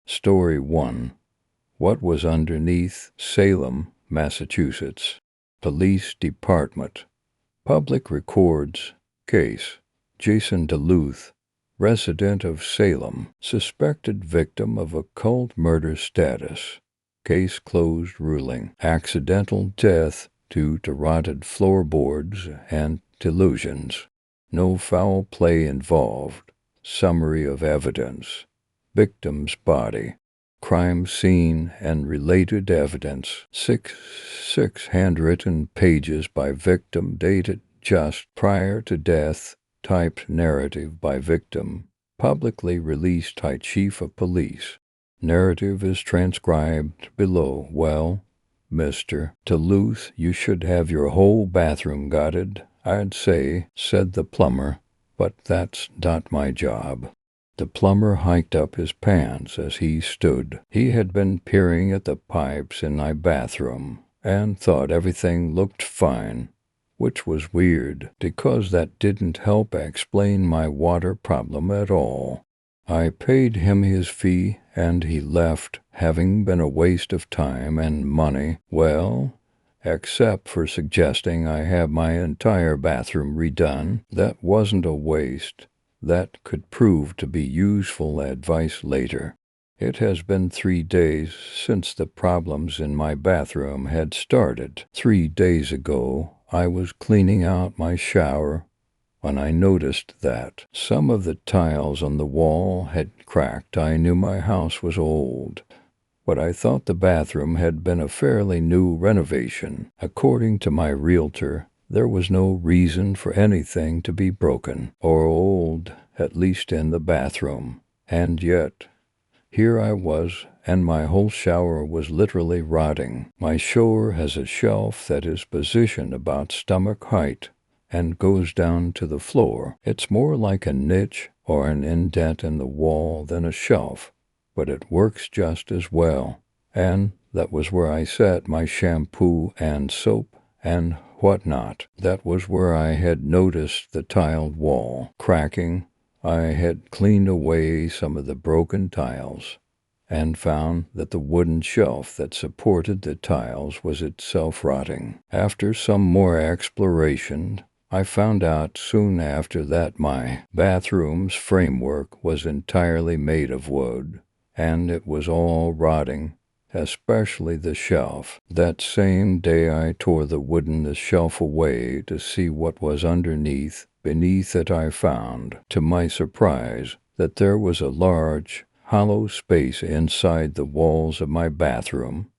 Story 1. What was underneath Salem, Massachusetts? Police Department. Public Records. Case. Jason Duluth, resident of Salem, suspected victim of occult murder status. Case closed ruling. Accidental death due to rotted floorboards and delusions. No foul play involved. Summary of evidence. Victim's body. Crime scene and related evidence. Six handwritten pages by victim dated just prior to death. Typed narrative by victim. Publicly released by Chief of Police. Narrative is transcribed below. Well, Mr. Duluth, you should have your whole bathroom gutted, I'd say, said the plumber, but that's not my job. The plumber hiked up his pants as he stood. He had been peering at the pipes in my bathroom and thought everything looked fine, which was weird because that didn't help explain my water problem at all. I paid him his fee and he left, having been a waste of time and money, well, except for suggesting I have my entire bathroom redone. That wasn't a waste. That could prove to be useful advice later. It has been 3 days since the problems in my bathroom had started. 3 days ago, I was cleaning out my shower when I noticed that some of the tiles on the wall had cracked. I knew my house was old, but I thought the bathroom had been a fairly new renovation. According to my realtor, there was no reason for anything to be broken or old, at least in the bathroom. And yet, here I was, and my whole shower was literally rotting. My shower has a shelf that is positioned about stomach height and goes down to the floor. It's more like a niche or an indent in the wall than a shelf, but it works just as well. And that was where I set my shampoo and soap and whatnot. That was where I had noticed the tiled wall cracking. I had cleaned away some of the broken tiles and found that the wooden shelf that supported the tiles was itself rotting. After some more exploration, I found out soon after that my bathroom's framework was entirely made of wood, and it was all rotting, especially the shelf. That same day I tore the shelf away to see what was underneath. Beneath it I found, to my surprise, that there was a large, hollow space inside the walls of my bathroom,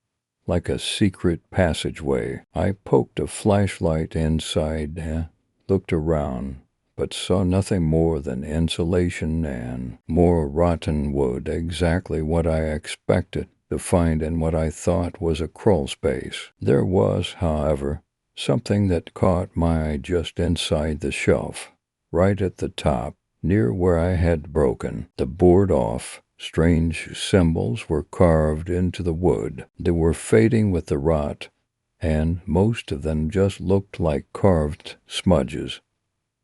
like a secret passageway. I poked a flashlight inside, looked around, but saw nothing more than insulation and more rotten wood, exactly what I expected to find in what I thought was a crawl space. There was, however, something that caught my eye just inside the shelf, right at the top, near where I had broken the board off. Strange symbols were carved into the wood. They were fading with the rot, and most of them just looked like carved smudges,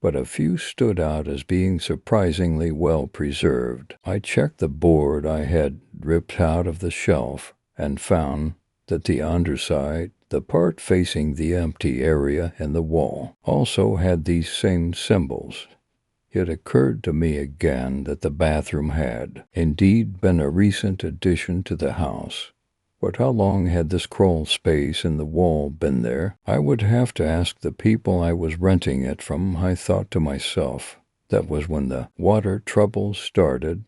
but a few stood out as being surprisingly well preserved. I checked the board I had ripped out of the shelf and found that the underside, the part facing the empty area in the wall, also had these same symbols. It occurred to me again that the bathroom had indeed been a recent addition to the house. But how long had this crawl space in the wall been there? I would have to ask the people I was renting it from, I thought to myself. That was when the water troubles started.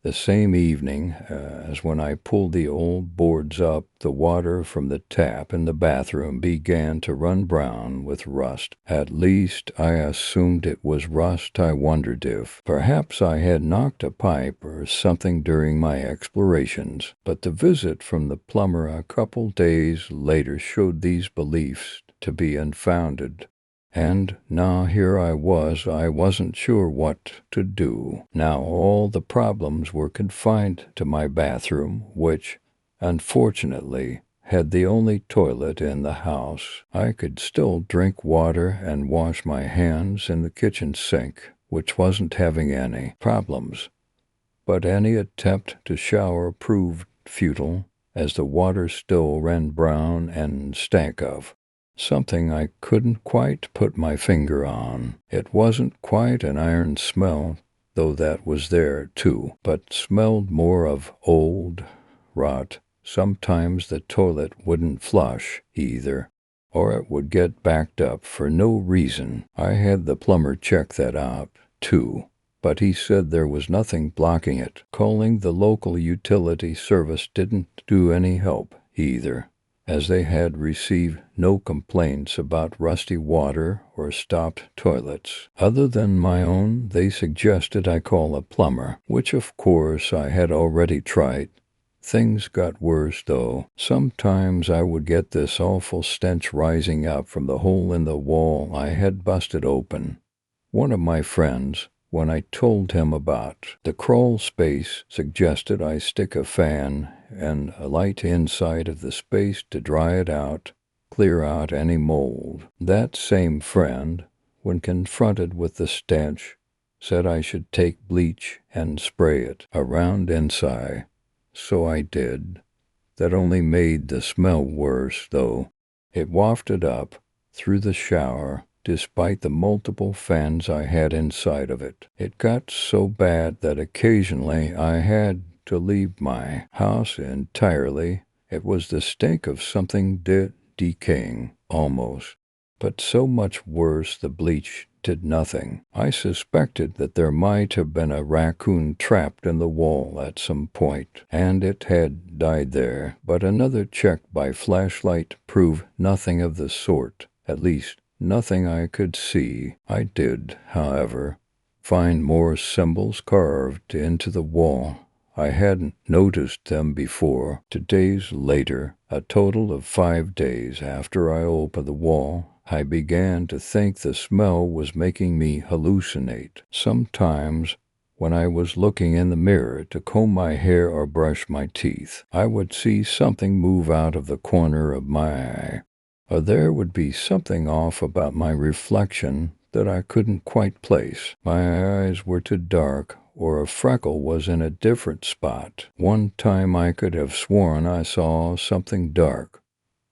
The same evening as when I pulled the old boards up, the water from the tap in the bathroom began to run brown with rust. At least I assumed it was rust. I wondered if perhaps I had knocked a pipe or something during my explorations. But the visit from the plumber a couple days later showed these beliefs to be unfounded. And now here I wasn't sure what to do. Now all the problems were confined to my bathroom, which, unfortunately, had the only toilet in the house. I could still drink water and wash my hands in the kitchen sink, which wasn't having any problems. but any attempt to shower proved futile, as the water still ran brown and stank of something I couldn't quite put my finger on. It wasn't quite an iron smell, though that was there too, but smelled more of old rot. Sometimes the toilet wouldn't flush either, or it would get backed up for no reason. I had the plumber check that out too, but he said there was nothing blocking it. Calling the local utility service didn't do any help either, as they had received no complaints about rusty water or stopped toilets. Other than my own, they suggested I call a plumber, which of course I had already tried. Things got worse, though. Sometimes I would get this awful stench rising up from the hole in the wall I had busted open. One of my friends, when I told him about the crawl space, suggested I stick a fan and a light inside of the space to dry it out, clear out any mold. That same friend, when confronted with the stench, said I should take bleach and spray it around inside. So I did. That only made the smell worse, though. It wafted up through the shower, despite the multiple fans I had inside of it. It got so bad that occasionally I had to leave my house entirely. It was the stink of something decaying, almost. But so much worse the bleach did nothing. I suspected that there might have been a raccoon trapped in the wall at some point, and it had died there, but another check by flashlight proved nothing of the sort, at least nothing I could see. I did, however, find more symbols carved into the wall. I hadn't noticed them before. 2 days later, a total of 5 days after I opened the wall, I began to think the smell was making me hallucinate. Sometimes, when I was looking in the mirror to comb my hair or brush my teeth, I would see something move out of the corner of my eye, or there would be something off about my reflection that I couldn't quite place. My eyes were too dark, or a freckle was in a different spot. One time I could have sworn I saw something dark,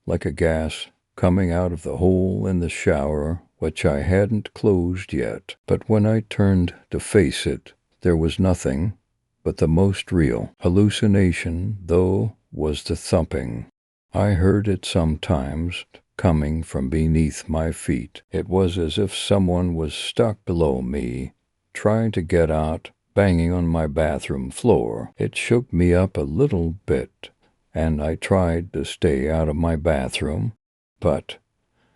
like a gas, coming out of the hole in the shower, which I hadn't closed yet. But when I turned to face it, there was nothing but the most real hallucination, though, was the thumping. I heard it sometimes, coming from beneath my feet. It was as if someone was stuck below me, trying to get out, banging on my bathroom floor. It shook me up a little bit, and I tried to stay out of my bathroom, but,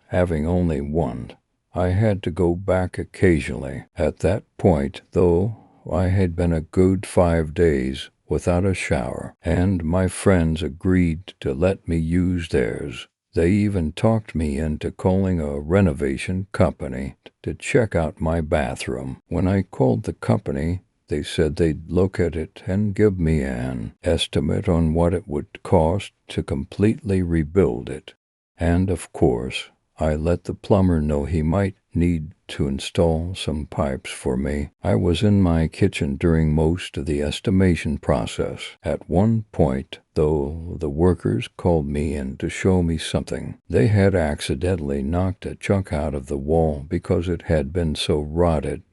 having only one, I had to go back occasionally. At that point, though, I had been a good 5 days without a shower, and my friends agreed to let me use theirs. They even talked me into calling a renovation company to check out my bathroom. When I called the company, they said they'd look at it and give me an estimate on what it would cost to completely rebuild it. And, of course, I let the plumber know he might need to install some pipes for me. I was in my kitchen during most of the estimation process. At one point, though, the workers called me in to show me something. They had accidentally knocked a chunk out of the wall because it had been so rotted.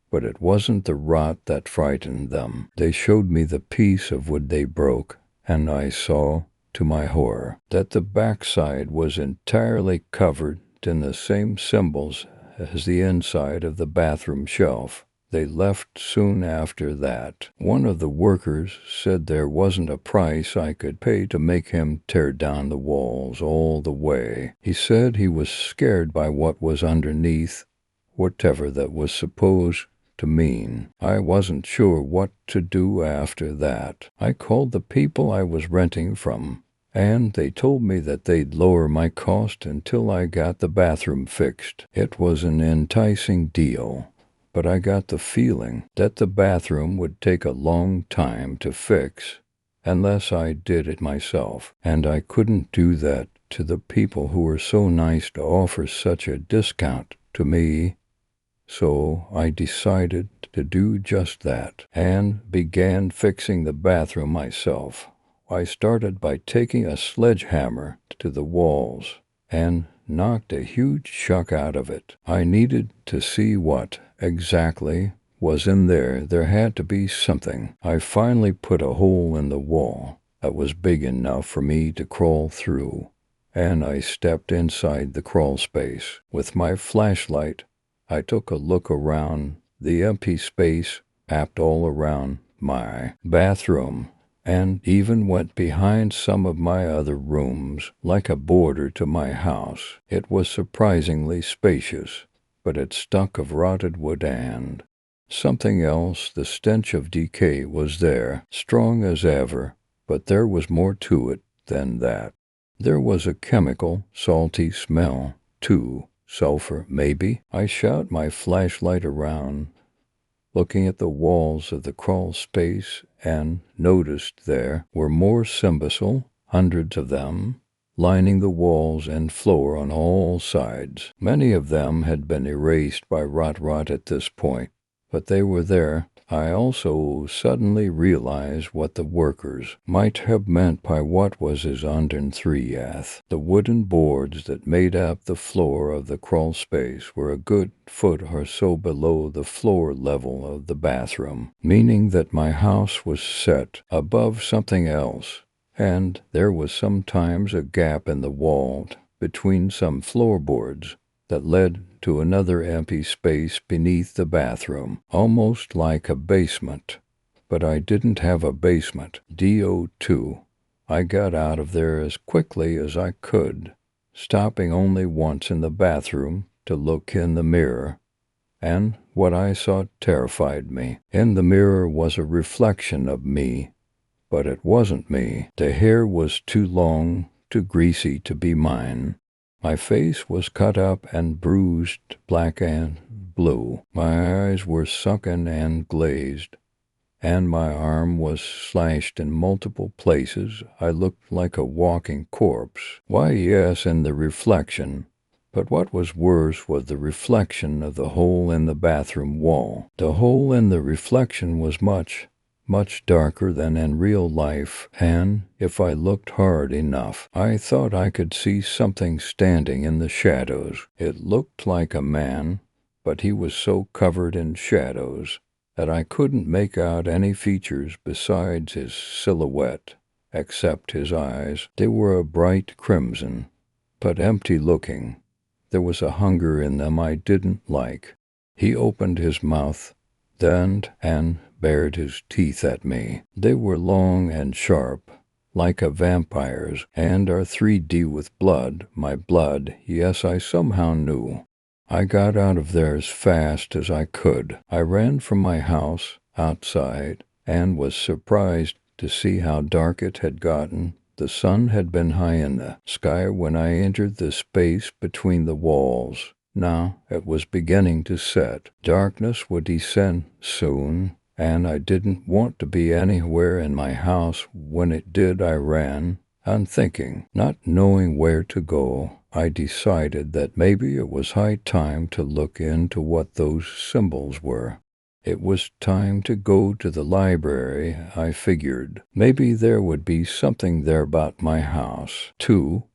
But it wasn't the rot that frightened them. They showed me the piece of wood they broke, and I saw, to my horror, that the backside was entirely covered in the same symbols as the inside of the bathroom shelf. They left soon after that. One of the workers said there wasn't a price I could pay to make him tear down the walls all the way. He said he was scared by what was underneath, whatever that was supposed to mean. I wasn't sure what to do after that. I called the people I was renting from, and they told me that they'd lower my cost until I got the bathroom fixed. It was an enticing deal, but I got the feeling that the bathroom would take a long time to fix unless I did it myself, and I couldn't do that to the people who were so nice to offer such a discount to me. So I decided to do just that and began fixing the bathroom myself. I started by taking a sledgehammer to the walls and knocked a huge chunk out of it. I needed to see what exactly was in there. There had to be something. I finally put a hole in the wall that was big enough for me to crawl through, and I stepped inside the crawl space. With my flashlight, I took a look around the empty space mapped all around my bathroom, and even went behind some of my other rooms like a border to my house. It was surprisingly spacious, but it stunk of rotted wood and something else. The stench of decay was there, strong as ever, but there was more to it than that. There was a chemical, salty smell, too. Sulfur, maybe? I shot my flashlight around, looking at the walls of the crawl space, and noticed there were more Cymbasle, hundreds of them, lining the walls and floor on all sides. Many of them had been erased by rot at this point, but they were there. I also suddenly realized what the workers might have meant by what was is under Threath. The wooden boards that made up the floor of the crawl space were a good foot or so below the floor level of the bathroom, meaning that my house was set above something else, and there was sometimes a gap in the wall between some floorboards that led to another empty space beneath the bathroom, almost like a basement. But I didn't have a basement. DO2. I got out of there as quickly as I could, stopping only once in the bathroom to look in the mirror, and what I saw terrified me. In the mirror was a reflection of me, but it wasn't me. The hair was too long, too greasy to be mine. My face was cut up and bruised, black and blue. My eyes were sunken and glazed, and my arm was slashed in multiple places. I looked like a walking corpse. Why, yes, in the reflection. But what was worse was the reflection of the hole in the bathroom wall. The hole in the reflection was much darker than in real life, and if I looked hard enough, I thought I could see something standing in the shadows. It looked like a man, but he was so covered in shadows that I couldn't make out any features besides his silhouette, except his eyes. They were a bright crimson, but empty-looking. There was a hunger in them I didn't like. He opened his mouth then and bared his teeth at me. They were long and sharp, like a vampire's, and are 3D with blood. My blood, yes, I somehow knew. I got out of there as fast as I could. I ran from my house outside and was surprised to see how dark it had gotten. The sun had been high in the sky when I entered the space between the walls. Now it was beginning to set. Darkness would descend soon, and I didn't want to be anywhere in my house. When it did, I ran, unthinking, not knowing where to go. I decided that maybe it was high time to look into what those symbols were. It was time to go to the library, I figured. Maybe there would be something there about my house, too.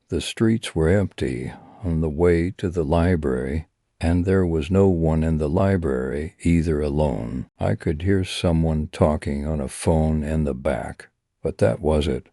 The streets were empty on the way to the library, and there was no one in the library either. Alone. I could hear someone talking on a phone in the back, but that was it.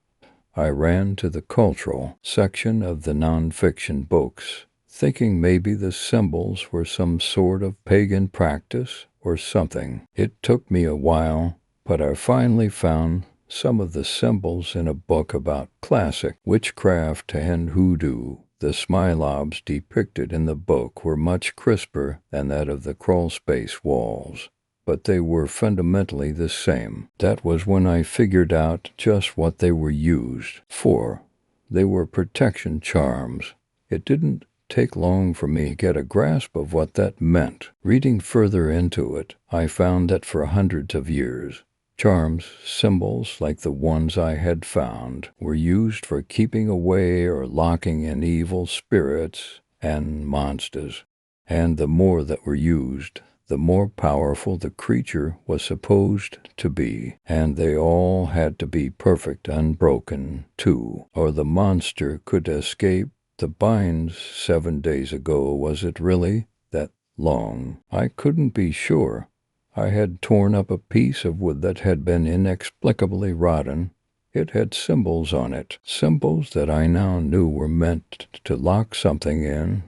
I ran to the cultural section of the nonfiction books, thinking maybe the symbols were some sort of pagan practice or something. It took me a while, but I finally found some of the symbols in a book about classic witchcraft and hoodoo. The Smilobs depicted in the book were much crisper than that of the crawlspace walls, but they were fundamentally the same. That was when I figured out just what they were used for. They were protection charms. It didn't take long for me to get a grasp of what that meant. Reading further into it, I found that for hundreds of years, charms, symbols like the ones I had found, were used for keeping away or locking in evil spirits and monsters, and the more that were used, the more powerful the creature was supposed to be, and they all had to be perfect, unbroken, too, or the monster could escape the binds 7 days ago. Was it really that long? I couldn't be sure. I had torn up a piece of wood that had been inexplicably rotten. It had symbols on it, symbols that I now knew were meant to lock something in.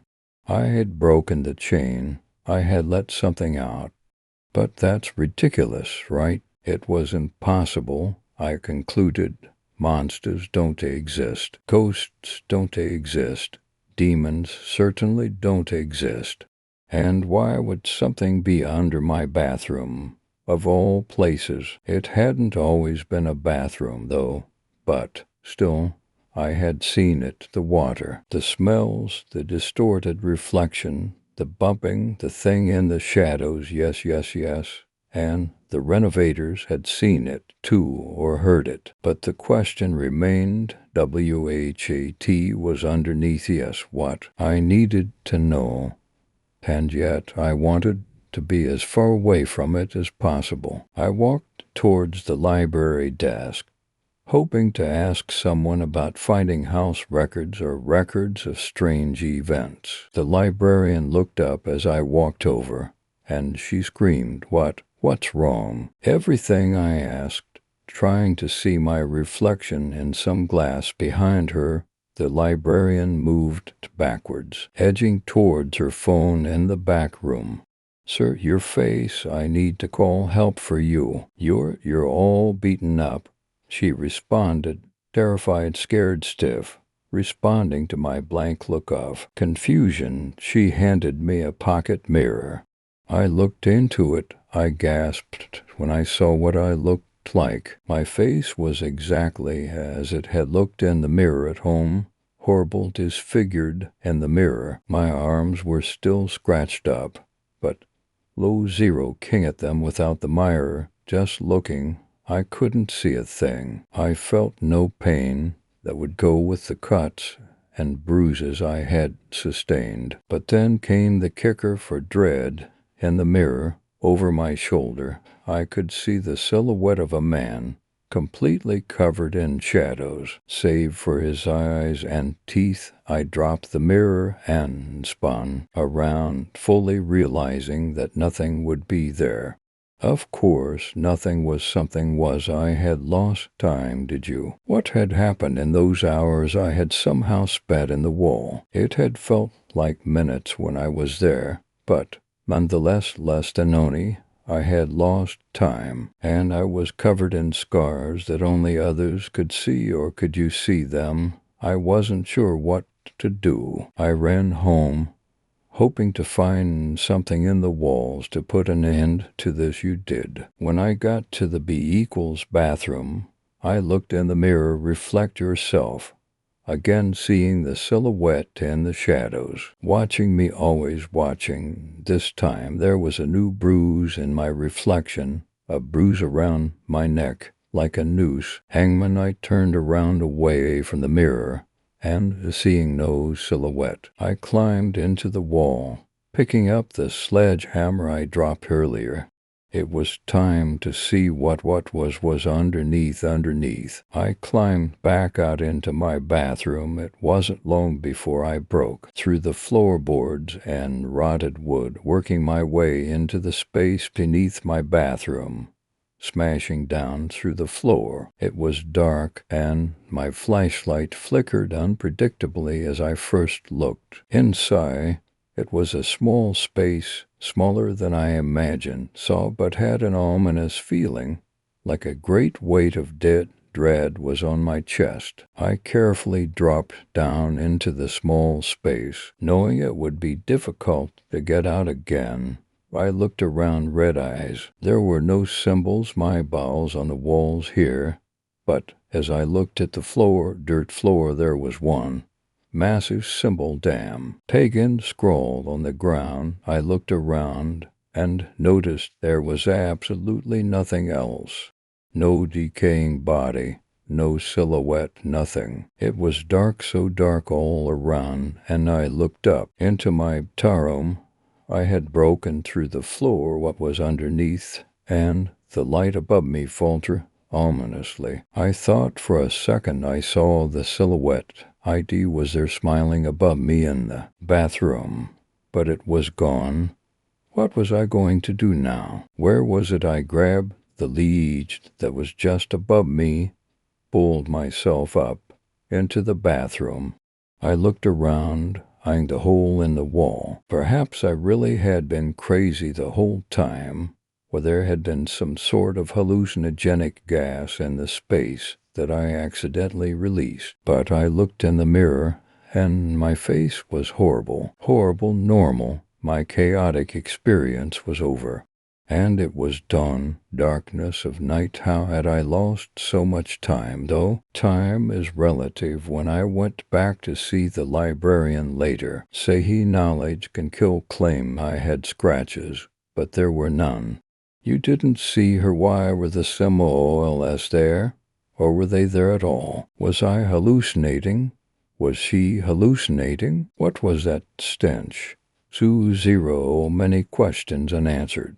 I had broken the chain. I had let something out. But that's ridiculous, right? It was impossible, I concluded. Monsters don't exist. Ghosts don't exist. Demons certainly don't exist. And why would something be under my bathroom? Of all places, it hadn't always been a bathroom, though, but still, I had seen it, the water, the smells, the distorted reflection, the bumping, the thing in the shadows, yes, and the renovators had seen it, too, or heard it. But the question remained, WHAT was underneath, yes, what? I needed to know. And yet I wanted to be as far away from it as possible. I walked towards the library desk, hoping to ask someone about finding house records or records of strange events. The librarian looked up as I walked over, and she screamed, What's wrong? Everything, I asked, trying to see my reflection in some glass behind her. The librarian moved backwards, edging towards her phone in the back room. Sir, your face, I need to call help for you. You're all beaten up, she responded, terrified, scared, stiff. Responding to my blank look of confusion, she handed me a pocket mirror. I looked into it. I gasped when I saw what I looked like. My face was exactly as it had looked in the mirror at home, horrible, disfigured in the mirror. My arms were still scratched up, but low zero king at them without the mirror, just looking. I couldn't see a thing. I felt no pain that would go with the cuts and bruises I had sustained. But then came the kicker for dread. In the mirror, over my shoulder, I could see the silhouette of a man, completely covered in shadows, save for his eyes and teeth. I dropped the mirror and spun around, fully realizing that nothing would be there. Of course, nothing was. Something was. I had lost time, did you? What had happened in those hours I had somehow spent in the wall? It had felt like minutes when I was there, but nonetheless, Lestanoni, I had lost time, and I was covered in scars that only others could see, or could you see them? I wasn't sure what to do. I ran home, hoping to find something in the walls to put an end to this. You did. When I got to the B== bathroom, I looked in the mirror. Reflect yourself. Again seeing the silhouette in the shadows, watching me, always watching. This time there was a new bruise in my reflection, a bruise around my neck, like a noose. Hangman, I turned around away from the mirror, and seeing no silhouette, I climbed into the wall, picking up the sledgehammer I dropped earlier. It was time to see what was underneath. I climbed back out into my bathroom. It wasn't long before I broke through the floorboards and rotted wood, working my way into the space beneath my bathroom, smashing down through the floor. It was dark, and my flashlight flickered unpredictably as I first looked. Inside, it was a small space, smaller than I imagined, but had an ominous feeling, like a great weight of dread was on my chest. I carefully dropped down into the small space, knowing it would be difficult to get out again. I looked around, red eyes. There were no symbols, my bowels on the walls here, but as I looked at the dirt floor, there was one. Massive symbol, damn. Pagan scrawled on the ground. I looked around and noticed there was absolutely nothing else. No decaying body, no silhouette, nothing. It was dark, so dark all around, and I looked up into my taroom. I had broken through the floor what was underneath, and the light above me faltered ominously. I thought for a second I saw the silhouette. ID was there smiling above me in the bathroom, but it was gone. What was I going to do now? Where was it I grabbed the lead that was just above me, pulled myself up into the bathroom? I looked around, eyeing the hole in the wall. Perhaps I really had been crazy the whole time, or there had been some sort of hallucinogenic gas in the space that I accidentally released. But I looked in the mirror, and my face was horrible, normal. My chaotic experience was over. And it was dawn, darkness of night. How had I lost so much time, though? Time is relative. When I went back to see the librarian later, say he knowledge can kill claim I had scratches, but there were none. You didn't see her. Why were the symbols there? Or were they there at all? Was I hallucinating? Was she hallucinating? What was that stench? Zero, many questions unanswered.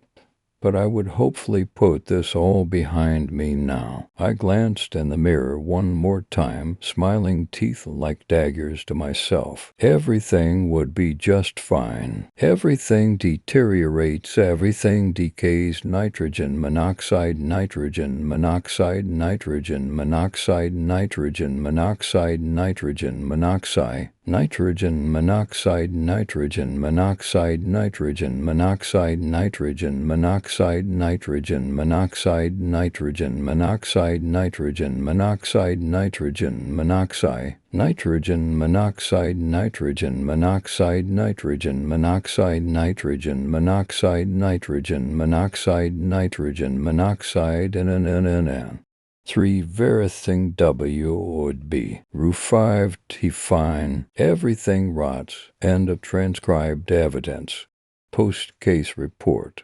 But I would hopefully put this all behind me now. I glanced in the mirror one more time, smiling teeth like daggers to myself. Everything would be just fine. Everything deteriorates, everything decays. Nitrogen monoxide, nitrogen monoxide, nitrogen monoxide, nitrogen monoxide, nitrogen monoxide. Nitrogen monoxide, nitrogen monoxide, nitrogen monoxide, nitrogen monoxide, nitrogen monoxide, nitrogen monoxide, nitrogen monoxide, nitrogen monoxide, nitrogen monoxide, nitrogen monoxide, nitrogen monoxide, nitrogen monoxide, nitrogen monoxide, nitrogen monoxide, and 3 everything W would be. Roof 5 T fine. Everything rots. End of transcribed evidence. Post-case report.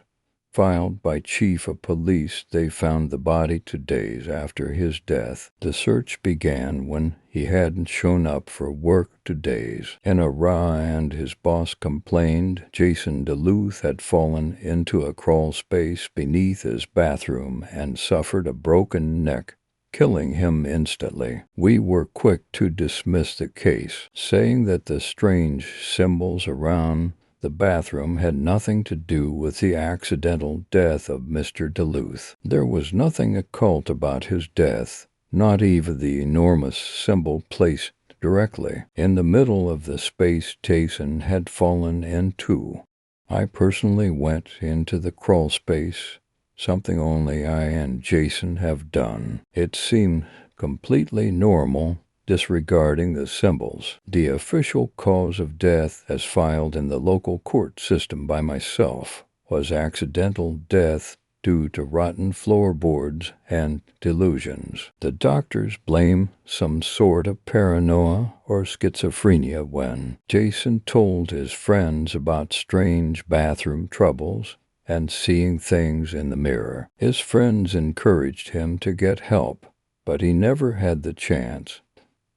Filed by Chief of Police. They found the body 2 days after his death. The search began when he hadn't shown up for work 2 days. In a row, and his boss complained Jason Duluth had fallen into a crawl space beneath his bathroom and suffered a broken neck, killing him instantly. We were quick to dismiss the case, saying that the strange symbols around the bathroom had nothing to do with the accidental death of Mr. Duluth. There was nothing occult about his death, not even the enormous symbol placed directly in the middle of the space Jason had fallen into. I personally went into the crawl space, something only I and Jason have done. It seemed completely normal, disregarding the symbols. The official cause of death, as filed in the local court system by myself, was accidental death due to rotten floorboards and delusions. The doctors blame some sort of paranoia or schizophrenia when Jason told his friends about strange bathroom troubles and seeing things in the mirror. His friends encouraged him to get help, but he never had the chance,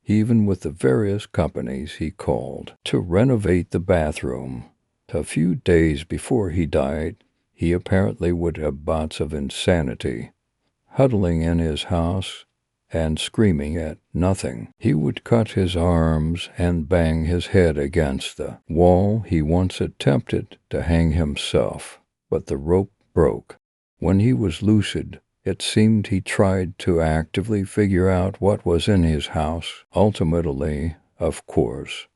even with the various companies he called, to renovate the bathroom. A few days before he died, he apparently would have bouts of insanity, huddling in his house and screaming at nothing. He would cut his arms and bang his head against the wall. He once attempted to hang himself, but the rope broke. When he was lucid, it seemed he tried to actively figure out what was in his house. Ultimately, of course,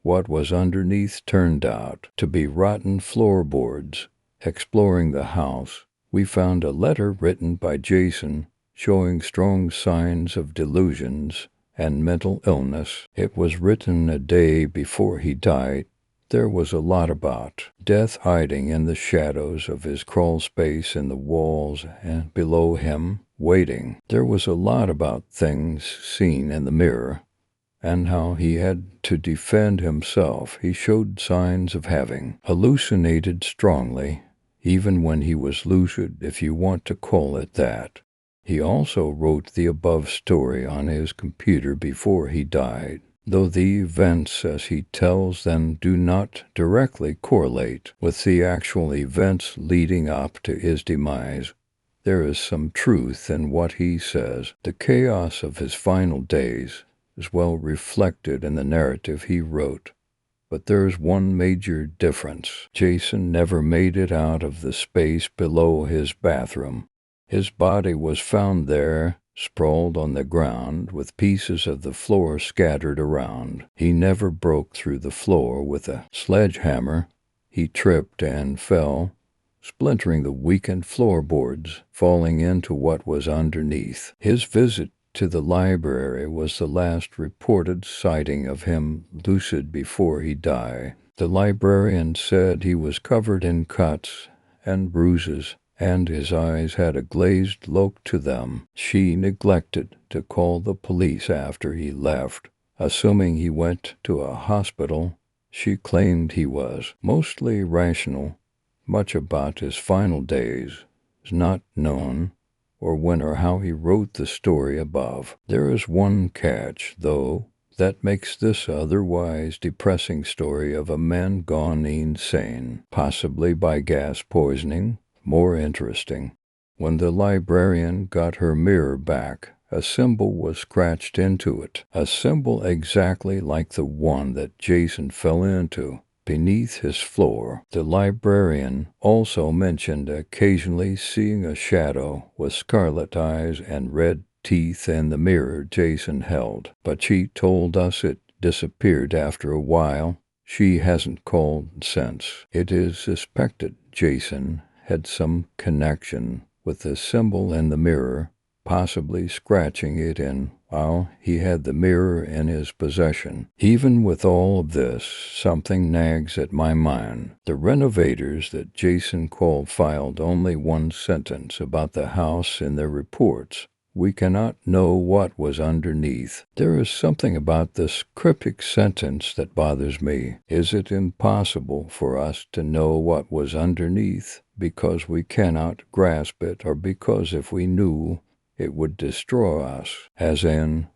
what was underneath turned out to be rotten floorboards. Exploring the house, we found a letter written by Jason showing strong signs of delusions and mental illness. It was written a day before he died. There was a lot about death hiding in the shadows of his crawl space in the walls and below him, waiting. There was a lot about things seen in the mirror and how he had to defend himself. He showed signs of having hallucinated strongly, even when he was lucid, if you want to call it that. He also wrote the above story on his computer before he died. though the events as he tells them do not directly correlate with the actual events leading up to his demise. There is some truth in what he says. The chaos of his final days is well reflected in the narrative he wrote. But there's one major difference. Jason never made it out of the space below his bathroom. His body was found there, sprawled on the ground, with pieces of the floor scattered around. He never broke through the floor with a sledgehammer. He tripped and fell, splintering the weakened floorboards, falling into what was underneath. His visit to the library was the last reported sighting of him lucid before he died. The librarian said he was covered in cuts and bruises, and his eyes had a glazed look to them. She neglected to call the police after he left. Assuming he went to a hospital, she claimed he was mostly rational. Much about his final days is not known, or when or how he wrote the story above. There is one catch, though, that makes this otherwise depressing story of a man gone insane, possibly by gas poisoning, more interesting. When the librarian got her mirror back, a symbol was scratched into it, a symbol exactly like the one that Jason fell into beneath his floor. The librarian also mentioned occasionally seeing a shadow with scarlet eyes and red teeth in the mirror Jason held, but she told us it disappeared after a while. She hasn't called since. It is suspected Jason had some connection with the symbol in the mirror, possibly scratching it in while he had the mirror in his possession. Even with all of this, something nags at my mind. The renovators that Jason Cole filed only one sentence about the house in their reports. We cannot know what was underneath. There is something about this cryptic sentence that bothers me. Is it impossible for us to know what was underneath because we cannot grasp it, or because if we knew, it would destroy us, as in,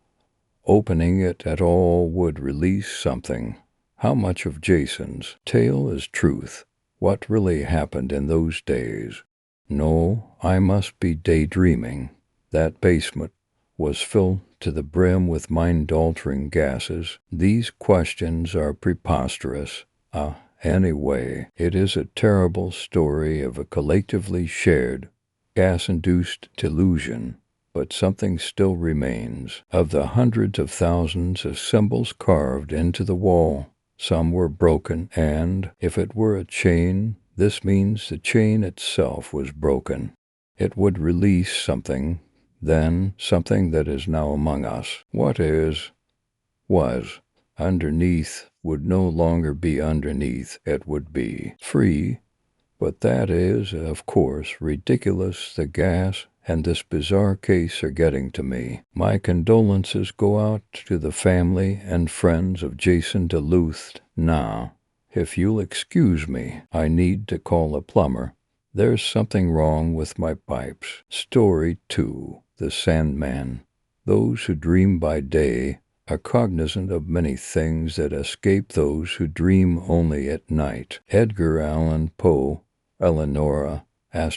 opening it at all would release something? How much of Jason's tale is truth? What really happened in those days? No, I must be daydreaming. That basement was filled to the brim with mind-altering gases. These questions are preposterous. Anyway, it is a terrible story of a collectively shared, gas-induced delusion. But something still remains. Of the hundreds of thousands of symbols carved into the wall, some were broken, and if it were a chain, this means the chain itself was broken. It would release something, then something that is now among us. What was underneath would no longer be underneath. It would be free. But that is, of course, ridiculous. The gas and this bizarre case are getting to me. My condolences go out to the family and friends of Jason DeLuth. Now, if you'll excuse me, I need to call a plumber. There's something wrong with my pipes. Story 2. The Sandman. Those who dream by day are cognizant of many things that escape those who dream only at night. Edgar Allan Poe, Eleonora, ****.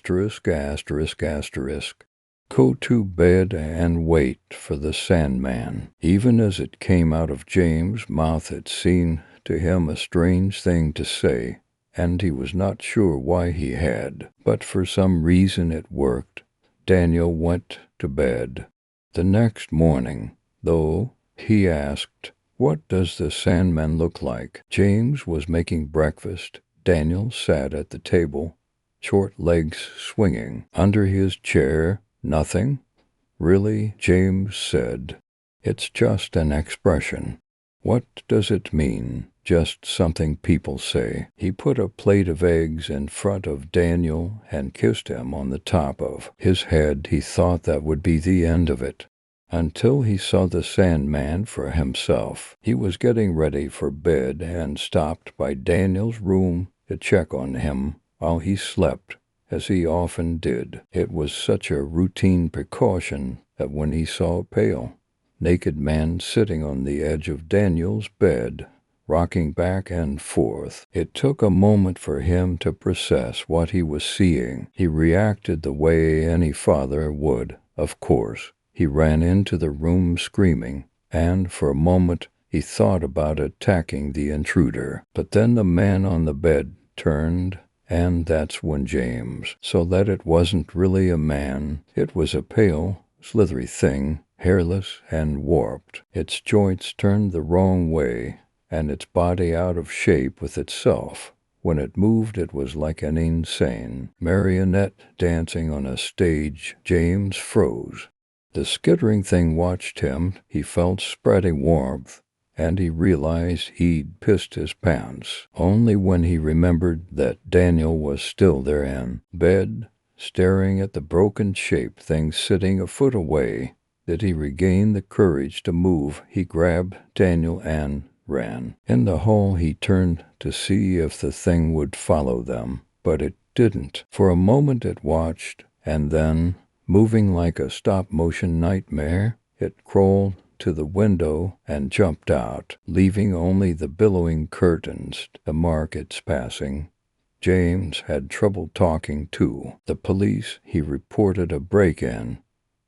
Go to bed and wait for the Sandman. Even as it came out of James' mouth, it seemed to him a strange thing to say, and he was not sure why he had, but for some reason it worked. Daniel went to bed. The next morning, though, he asked, "What does the Sandman look like?" James was making breakfast. Daniel sat at the table, short legs swinging. Under his chair, "Nothing?" "Really," James said, "it's just an expression." "What does it mean?" "Just something people say." He put a plate of eggs in front of Daniel and kissed him on the top of his head. He thought that would be the end of it, until he saw the Sandman for himself. He was getting ready for bed and stopped by Daniel's room to check on him while he slept, as he often did. It was such a routine precaution that when he saw a pail, naked man sitting on the edge of Daniel's bed, rocking back and forth. It took a moment for him to process what he was seeing. He reacted the way any father would, of course. He ran into the room screaming, and for a moment he thought about attacking the intruder. But then the man on the bed turned, and that's when James saw that it wasn't really a man. It was a pale, slithery thing, hairless and warped, its joints turned the wrong way, and its body out of shape with itself. When it moved, it was like an insane marionette dancing on a stage. James froze. The skittering thing watched him. He felt spreading warmth, and he realized he'd pissed his pants. Only when he remembered that Daniel was still there in bed, staring at the broken shape thing sitting a foot away, did he regain the courage to move. He grabbed Daniel and ran. In the hall he turned to see if the thing would follow them, but it didn't. For a moment it watched, and then, moving like a stop-motion nightmare, it crawled to the window and jumped out, leaving only the billowing curtains to mark its passing. James had trouble talking, too. The police, he reported a break-in,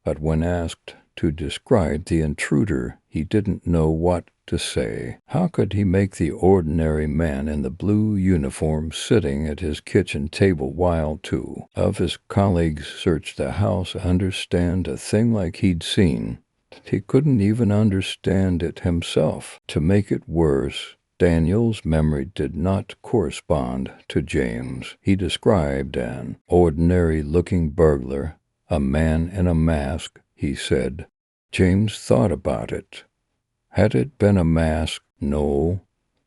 but when asked to describe the intruder, he didn't know what to say. How could he make the ordinary man in the blue uniform sitting at his kitchen table while two of his colleagues searched the house understand a thing like he'd seen? He couldn't even understand it himself. To make it worse, Daniel's memory did not correspond to James. He described an ordinary-looking burglar, a man in a mask, he said. James thought about it. Had it been a mask? No.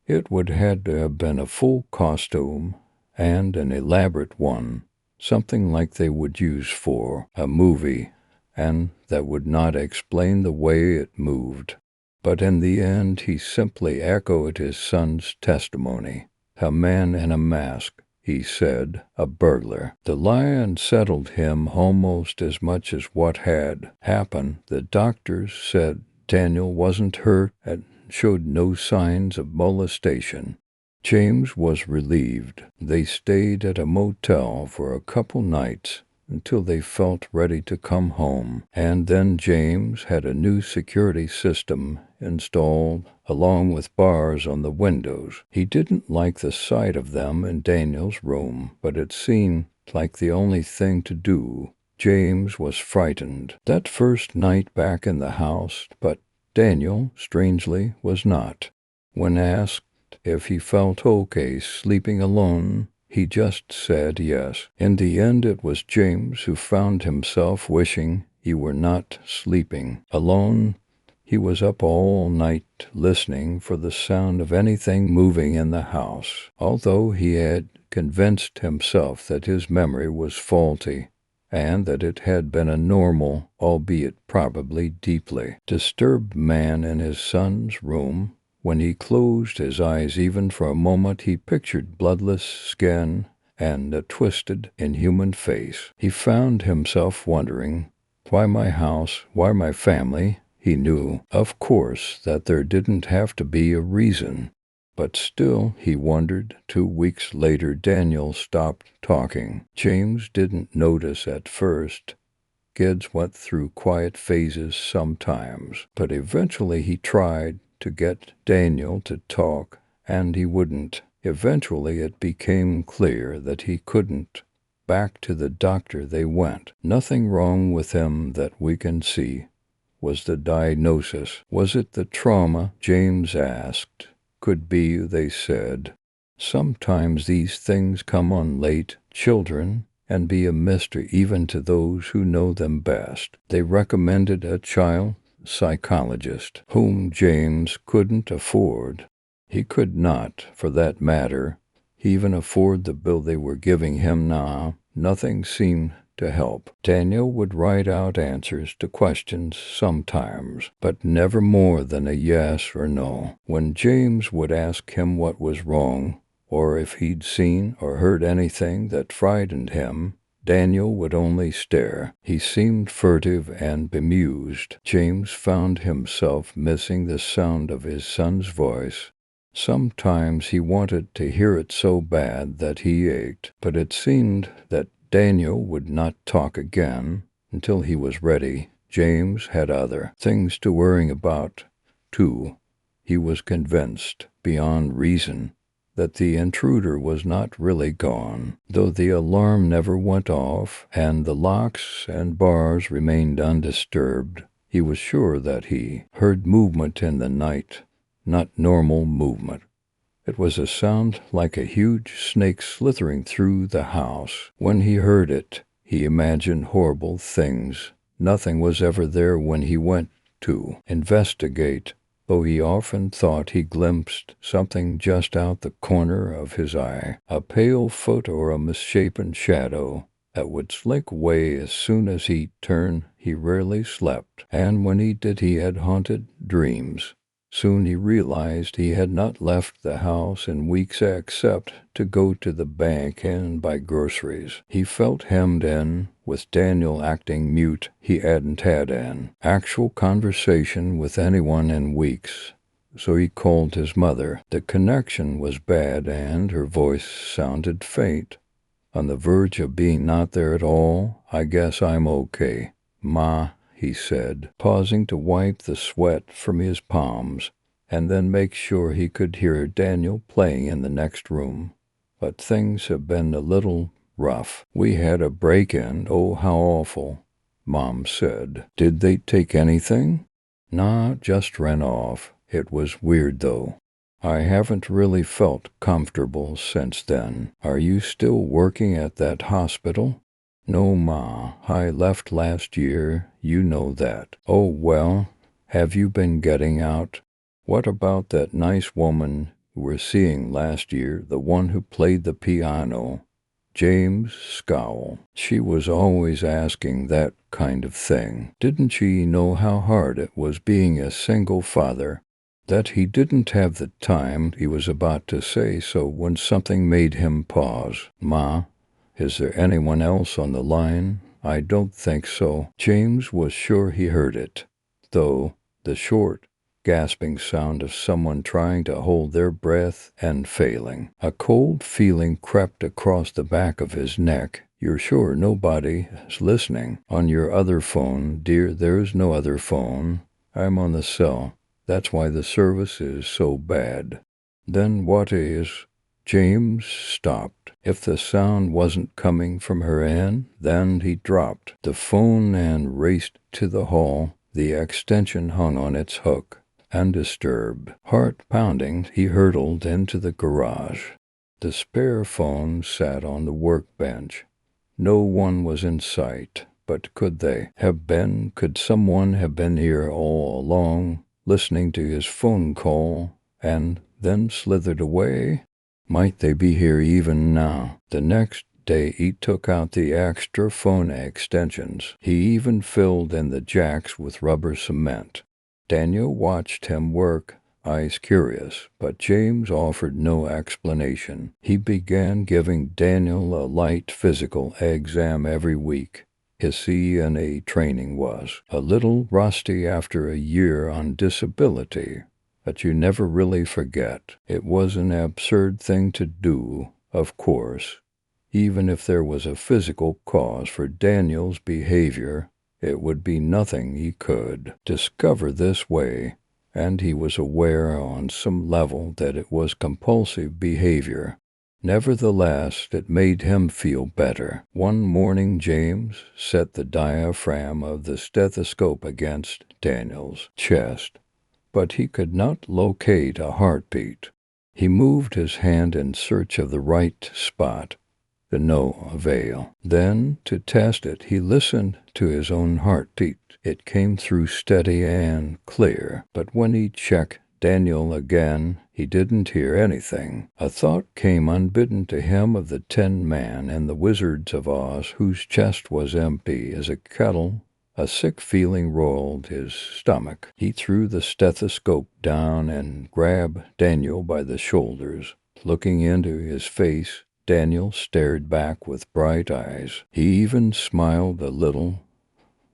It would had to have been a full costume, and an elaborate one, something like they would use for a movie, and that would not explain the way it moved. But in the end he simply echoed his son's testimony. A man in a mask, he said, a burglar. The lie unsettled him almost as much as what had happened. The doctors said Daniel wasn't hurt and showed no signs of molestation. James was relieved. They stayed at a motel for a couple nights until they felt ready to come home, and then James had a new security system installed along with bars on the windows. He didn't like the sight of them in Daniel's room, but it seemed like the only thing to do. James was frightened that first night back in the house, but Daniel, strangely, was not. When asked if he felt okay sleeping alone, he just said yes. In the end, it was James who found himself wishing he were not sleeping alone. He was up all night listening for the sound of anything moving in the house, although he had convinced himself that his memory was faulty, and that it had been a normal, albeit probably deeply disturbed man in his son's room. When he closed his eyes even for a moment, he pictured bloodless skin and a twisted, inhuman face. He found himself wondering, why my house, why my family? He knew, of course, that there didn't have to be a reason. But still, he wondered. 2 weeks later, Daniel stopped talking. James didn't notice at first. Kids went through quiet phases sometimes, but eventually he tried to get Daniel to talk, and he wouldn't. Eventually it became clear that he couldn't. Back to the doctor they went. Nothing wrong with him that we can see, was the diagnosis. Was it the trauma? James asked. Could be, they said. Sometimes these things come on late children and be a mystery even to those who know them best. They recommended a child psychologist, whom James couldn't afford. He could not, for that matter, even afford the bill they were giving him now. Nothing seemed to help. Daniel would write out answers to questions sometimes, but never more than a yes or no. When James would ask him what was wrong, or if he'd seen or heard anything that frightened him, Daniel would only stare. He seemed furtive and bemused. James found himself missing the sound of his son's voice. Sometimes he wanted to hear it so bad that he ached, but it seemed that Daniel would not talk again until he was ready. James had other things to worry about, too. He was convinced, beyond reason, that the intruder was not really gone, though the alarm never went off and the locks and bars remained undisturbed. He was sure that he heard movement in the night, not normal movement. It was a sound like a huge snake slithering through the house. When he heard it, he imagined horrible things. Nothing was ever there when he went to investigate, though he often thought he glimpsed something just out the corner of his eye, a pale foot or a misshapen shadow that would slink away as soon as he turned. He rarely slept, and when he did he had haunted dreams. Soon he realized he had not left the house in weeks except to go to the bank and buy groceries. He felt hemmed in, with Daniel acting mute. He hadn't had an actual conversation with anyone in weeks, so he called his mother. The connection was bad and her voice sounded faint, on the verge of being not there at all. "I guess I'm okay, Ma," he said, pausing to wipe the sweat from his palms, and then make sure he could hear Daniel playing in the next room. "But things have been a little rough. We had a break-in." "Oh, how awful," Mom said. "Did they take anything?" "Nah, just ran off. It was weird, though. I haven't really felt comfortable since then." "Are you still working at that hospital?" "No, Ma. I left last year. You know that." "Oh, well, have you been getting out?" "What about that nice woman you were seeing last year, the one who played the piano?" James scowled. "She was always asking that kind of thing. Didn't she know how hard it was being a single father?" That he didn't have the time, he was about to say so when something made him pause. "Ma, is there anyone else on the line?" "I don't think so." James was sure he heard it, though, the short, gasping sound of someone trying to hold their breath and failing. A cold feeling crept across the back of his neck. "You're sure nobody is listening? On your other phone?" "Dear, there's no other phone. I'm on the cell. That's why the service is so bad." "Then what is—" James stopped. If the sound wasn't coming from her end, then he dropped the phone and raced to the hall. The extension hung on its hook, undisturbed. Heart pounding, he hurtled into the garage. The spare phone sat on the workbench. No one was in sight, but could they have been? Could someone have been here all along, listening to his phone call, and then slithered away? Might they be here even now? The next day he took out the extra phone extensions. He even filled in the jacks with rubber cement. Daniel watched him work, eyes curious, but James offered no explanation. He began giving Daniel a light physical exam every week. His CNA training was a little rusty after a year on disability, but you never really forget. It was an absurd thing to do, of course. Even if there was a physical cause for Daniel's behavior, it would be nothing he could discover this way, and he was aware on some level that it was compulsive behavior. Nevertheless, it made him feel better. One morning James set the diaphragm of the stethoscope against Daniel's chest, but he could not locate a heartbeat. He moved his hand in search of the right spot, to no avail. Then, to test it, he listened to his own heartbeat. It came through steady and clear, but when he checked Daniel again, he didn't hear anything. A thought came unbidden to him of the Tin Man in the Wizards of Oz, whose chest was empty as a kettle. A sick feeling roiled his stomach. He threw the stethoscope down and grabbed Daniel by the shoulders. Looking into his face, Daniel stared back with bright eyes. He even smiled a little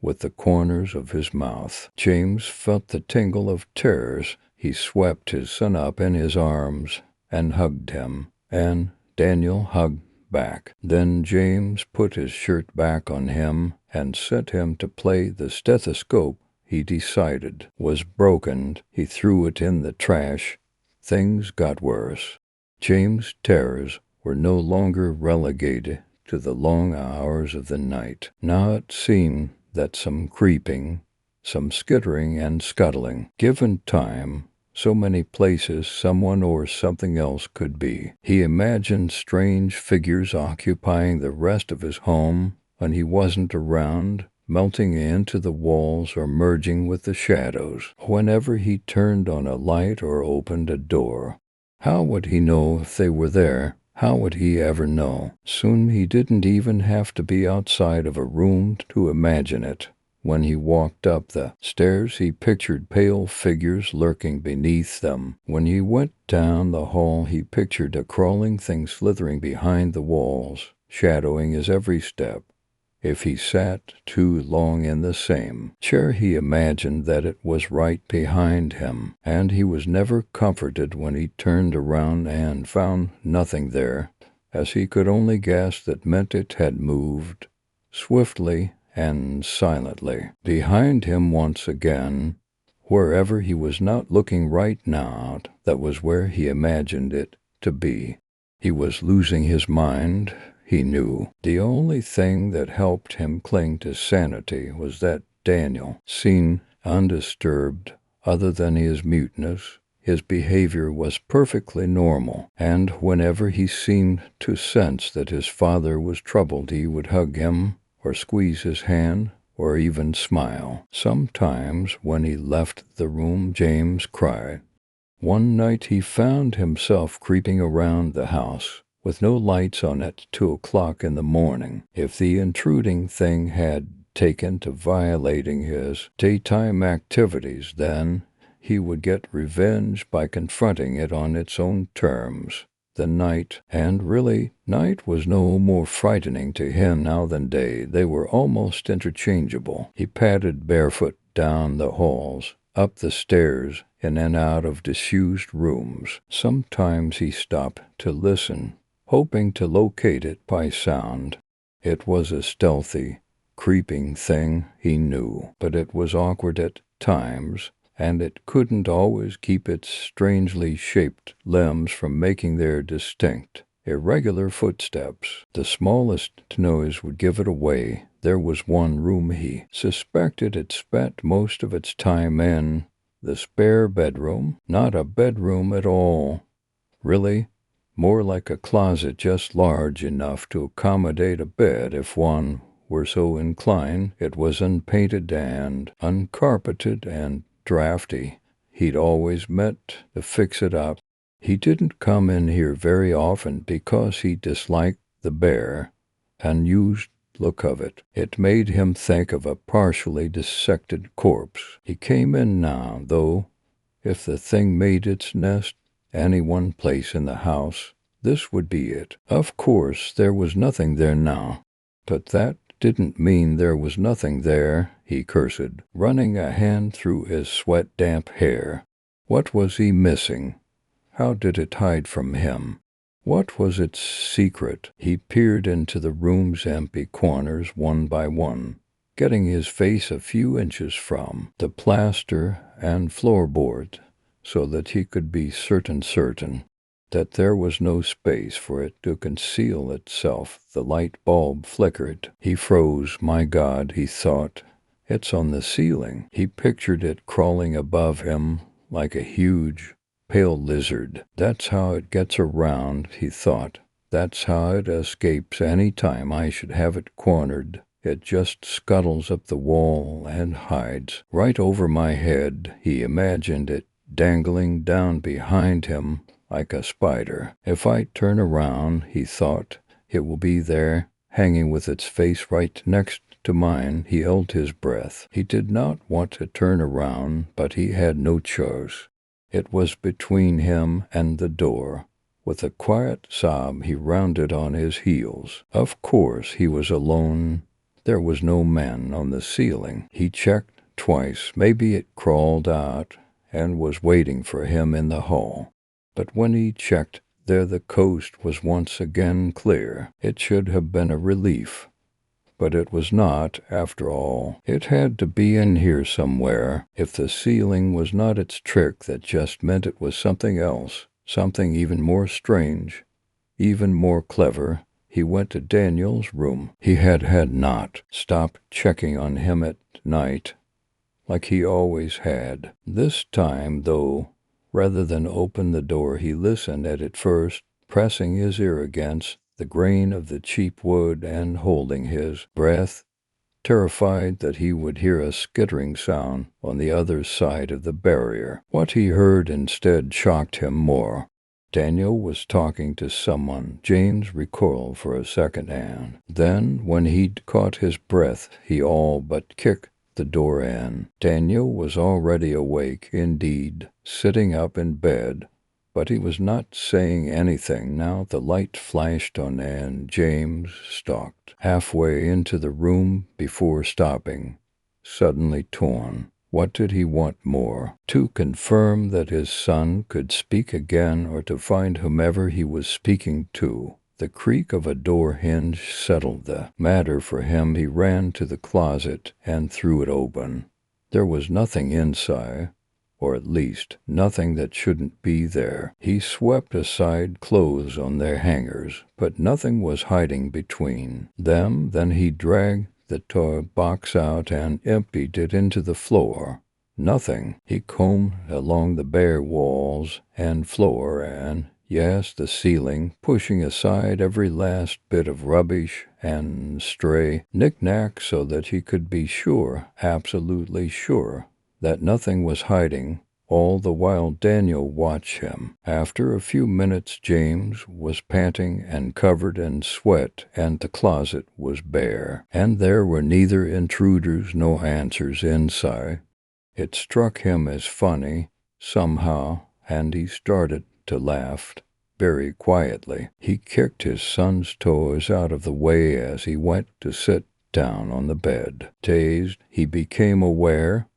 with the corners of his mouth. James felt the tingle of terrors. He swept his son up in his arms and hugged him, and Daniel hugged back. Then James put his shirt back on him and set him to play the stethoscope he decided was broken. He threw it in the trash. Things got worse. James' terrors were no longer relegated to the long hours of the night. Now it seemed that some creeping, some skittering and scuttling, given time, so many places someone or something else could be. He imagined strange figures occupying the rest of his home when he wasn't around, melting into the walls or merging with the shadows. Whenever he turned on a light or opened a door, how would he know if they were there? How would he ever know? Soon he didn't even have to be outside of a room to imagine it. When he walked up the stairs, he pictured pale figures lurking beneath them. When he went down the hall, he pictured a crawling thing slithering behind the walls, shadowing his every step. If he sat too long in the same chair, he imagined that it was right behind him, and he was never comforted when he turned around and found nothing there, as he could only guess that meant it had moved, swiftly and silently, behind him once again, wherever he was not looking right now. That was where he imagined it to be. He was losing his mind. He knew. The only thing that helped him cling to sanity was that Daniel, seen undisturbed, other than his muteness, his behavior was perfectly normal, and whenever he seemed to sense that his father was troubled, he would hug him, or squeeze his hand, or even smile. Sometimes, when he left the room, James cried. One night he found himself creeping around the house, with no lights on at 2 o'clock in the morning. If the intruding thing had taken to violating his daytime activities, then he would get revenge by confronting it on its own terms. The night, and really, night was no more frightening to him now than day. They were almost interchangeable. He padded barefoot down the halls, up the stairs, in and out of disused rooms. Sometimes he stopped to listen, hoping to locate it by sound. It was a stealthy, creeping thing, he knew, but it was awkward at times, and it couldn't always keep its strangely shaped limbs from making their distinct, irregular footsteps. The smallest noise would give it away. There was one room he suspected it spent most of its time in, the spare bedroom. Not a bedroom at all, really. More like a closet just large enough to accommodate a bed if one were so inclined. It was unpainted and uncarpeted and drafty. He'd always meant to fix it up. He didn't come in here very often because he disliked the bare, unused look of it. It made him think of a partially dissected corpse. He came in now, though. If the thing made its nest any one place in the house, this would be it. Of course, there was nothing there now, but that didn't mean there was nothing there, he cursed, running a hand through his sweat-damp hair. What was he missing? How did it hide from him? What was its secret? He peered into the room's empty corners one by one, getting his face a few inches from the plaster and floorboard, so that he could be certain that there was no space for it to conceal itself. The light bulb flickered. He froze. My God, he thought, it's on the ceiling. He pictured it crawling above him like a huge, pale lizard. That's how it gets around, he thought. That's how it escapes any time I should have it cornered. It just scuttles up the wall and hides right over my head. He imagined it dangling down behind him like a spider. If I turn around, he thought, it will be there, hanging with its face right next to mine. He held his breath. He did not want to turn around, but he had no choice. It was between him and the door, With a quiet sob, he rounded on his heels. Of course, he was alone. There was no man on the ceiling. He checked twice. Maybe it crawled out and was waiting for him in the hall. But when he checked, there the coast was once again clear. It should have been a relief. But it was not, after all. It had to be in here somewhere. If the ceiling was not its trick, that just meant it was something else, something even more strange, even more clever. He went to Daniel's room. He had not stopped checking on him at night, like he always had. This time, though, rather than open the door, he listened at it first, pressing his ear against the grain of the cheap wood and holding his breath, terrified that he would hear a skittering sound on the other side of the barrier. What he heard instead shocked him more. Daniel was talking to someone. James recoiled for a second, and then, when he'd caught his breath, he all but kicked the door in. Daniel was already awake, indeed, sitting up in bed, but he was not saying anything. Now the light flashed on, and James stalked halfway into the room before stopping, suddenly torn. What did he want more? To confirm that his son could speak again, or to find whomever he was speaking to? The creak of a door hinge settled the matter for him. He ran to the closet and threw it open. There was nothing inside, or at least nothing that shouldn't be there. He swept aside clothes on their hangers, but nothing was hiding between them. Then he dragged the toy box out and emptied it into the floor. Nothing. He combed along the bare walls and floor and, yes, the ceiling, pushing aside every last bit of rubbish and stray knick-knack so that he could be sure, absolutely sure, that nothing was hiding. All the while Daniel watched him. After a few minutes, James was panting and covered in sweat, and the closet was bare, and there were neither intruders nor answers inside. It struck him as funny, somehow, and he started to laugh, very quietly. He kicked his son's toys out of the way as he went to sit down on the bed. Dazed, he became aware,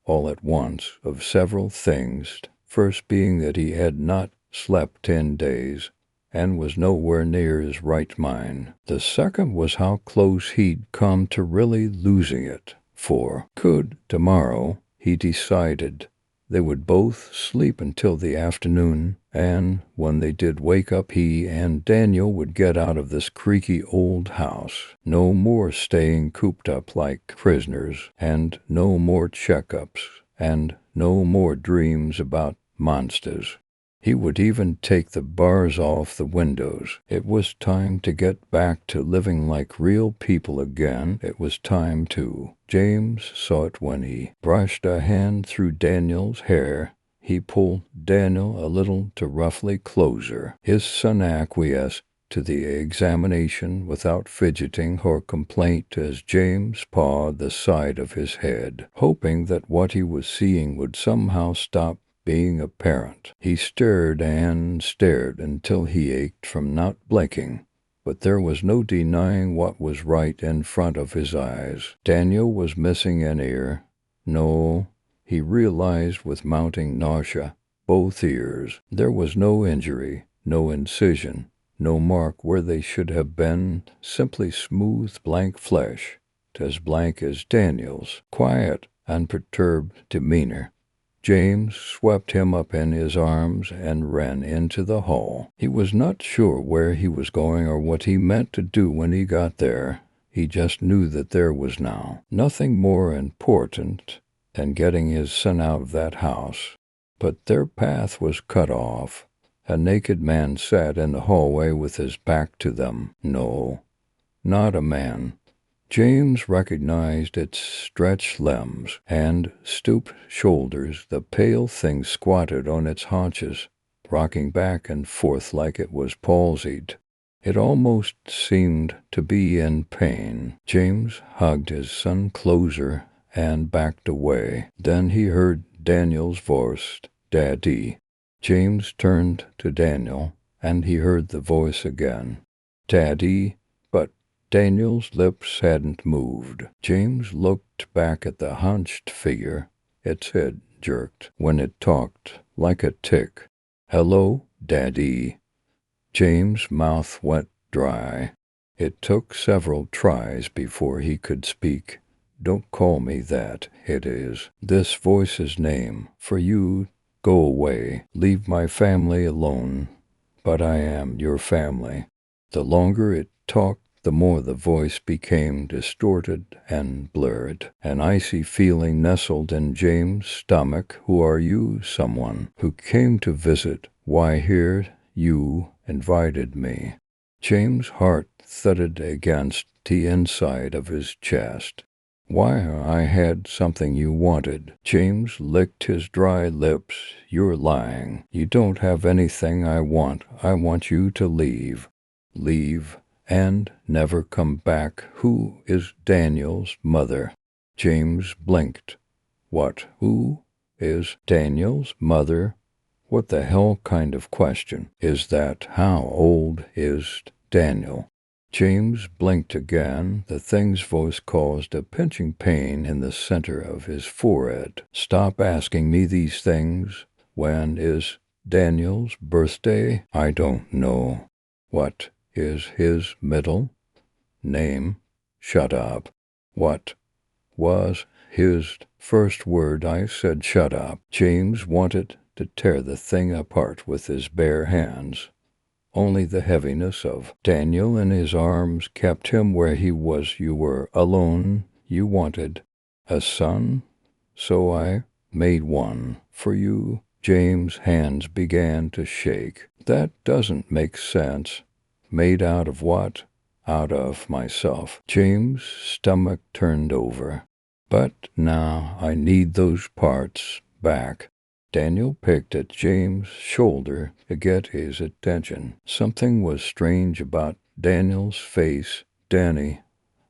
all at once, of several things, first being that he had not slept 10 days, and was nowhere near his right mind. The second was how close he'd come to really losing it, for could tomorrow, he decided, they would both sleep until the afternoon, and when they did wake up, he and Daniel would get out of this creaky old house. No more staying cooped up like prisoners, and no more checkups, and no more dreams about monsters. He would even take the bars off the windows. It was time to get back to living like real people again. It was time to. James saw it when he brushed a hand through Daniel's hair. He pulled Daniel a little to roughly closer. His son acquiesced to the examination without fidgeting or complaint as James pawed the side of his head, hoping that what he was seeing would somehow stop being apparent. He stared and stared until he ached from not blinking, but there was no denying what was right in front of his eyes. Daniel was missing an ear. No, he realized with mounting nausea, both ears. There was no injury, no incision, no mark where they should have been, simply smooth, blank flesh, as blank as Daniel's quiet, unperturbed demeanor. James swept him up in his arms and ran into the hall. He was not sure where he was going or what he meant to do when he got there. He just knew that there was now nothing more important than getting his son out of that house. But their path was cut off. A naked man sat in the hallway with his back to them. No, not a man. James recognized its stretched limbs and stooped shoulders. The pale thing squatted on its haunches, rocking back and forth like it was palsied. It almost seemed to be in pain. James hugged his son closer and backed away. Then he heard Daniel's voice, "Daddy." James turned to Daniel. and he heard the voice again. "Daddy," but Daniel's lips hadn't moved. James looked back at the hunched figure. Its head jerked when it talked, like a tick. "Hello, Daddy." James' mouth went dry. It took several tries before he could speak. "Don't call me that. It is this voice's name. For you, go away. Leave my family alone. But I am your family." The longer it talked, the more the voice became distorted and blurred. An icy feeling nestled in James' stomach. "Who are you?" "Someone who came to visit." "Why here?" "You invited me." James' heart thudded against the inside of his chest. "Why, I had something you wanted." James licked his dry lips. "You're lying. You don't have anything I want. I want you to leave." "Leave and never come back." "Who is Daniel's mother?" James blinked. "What? Who is Daniel's mother? What the hell kind of question is that? How old is Daniel?" James blinked again. The thing's voice caused a pinching pain in the center of his forehead. "Stop asking me these things. When is Daniel's birthday?" "I don't know." "What is his middle name?" "Shut up." "What was his first word?" "I said shut up." James wanted to tear the thing apart with his bare hands. Only the heaviness of Daniel in his arms kept him where he was. "You were alone. You wanted a son, so I made one for you." James' hands began to shake. "That doesn't make sense." "Made out of what?" "Out of myself." James' stomach turned over. "But now I need those parts back." Daniel picked at James' shoulder to get his attention. Something was strange about Daniel's face. "Danny,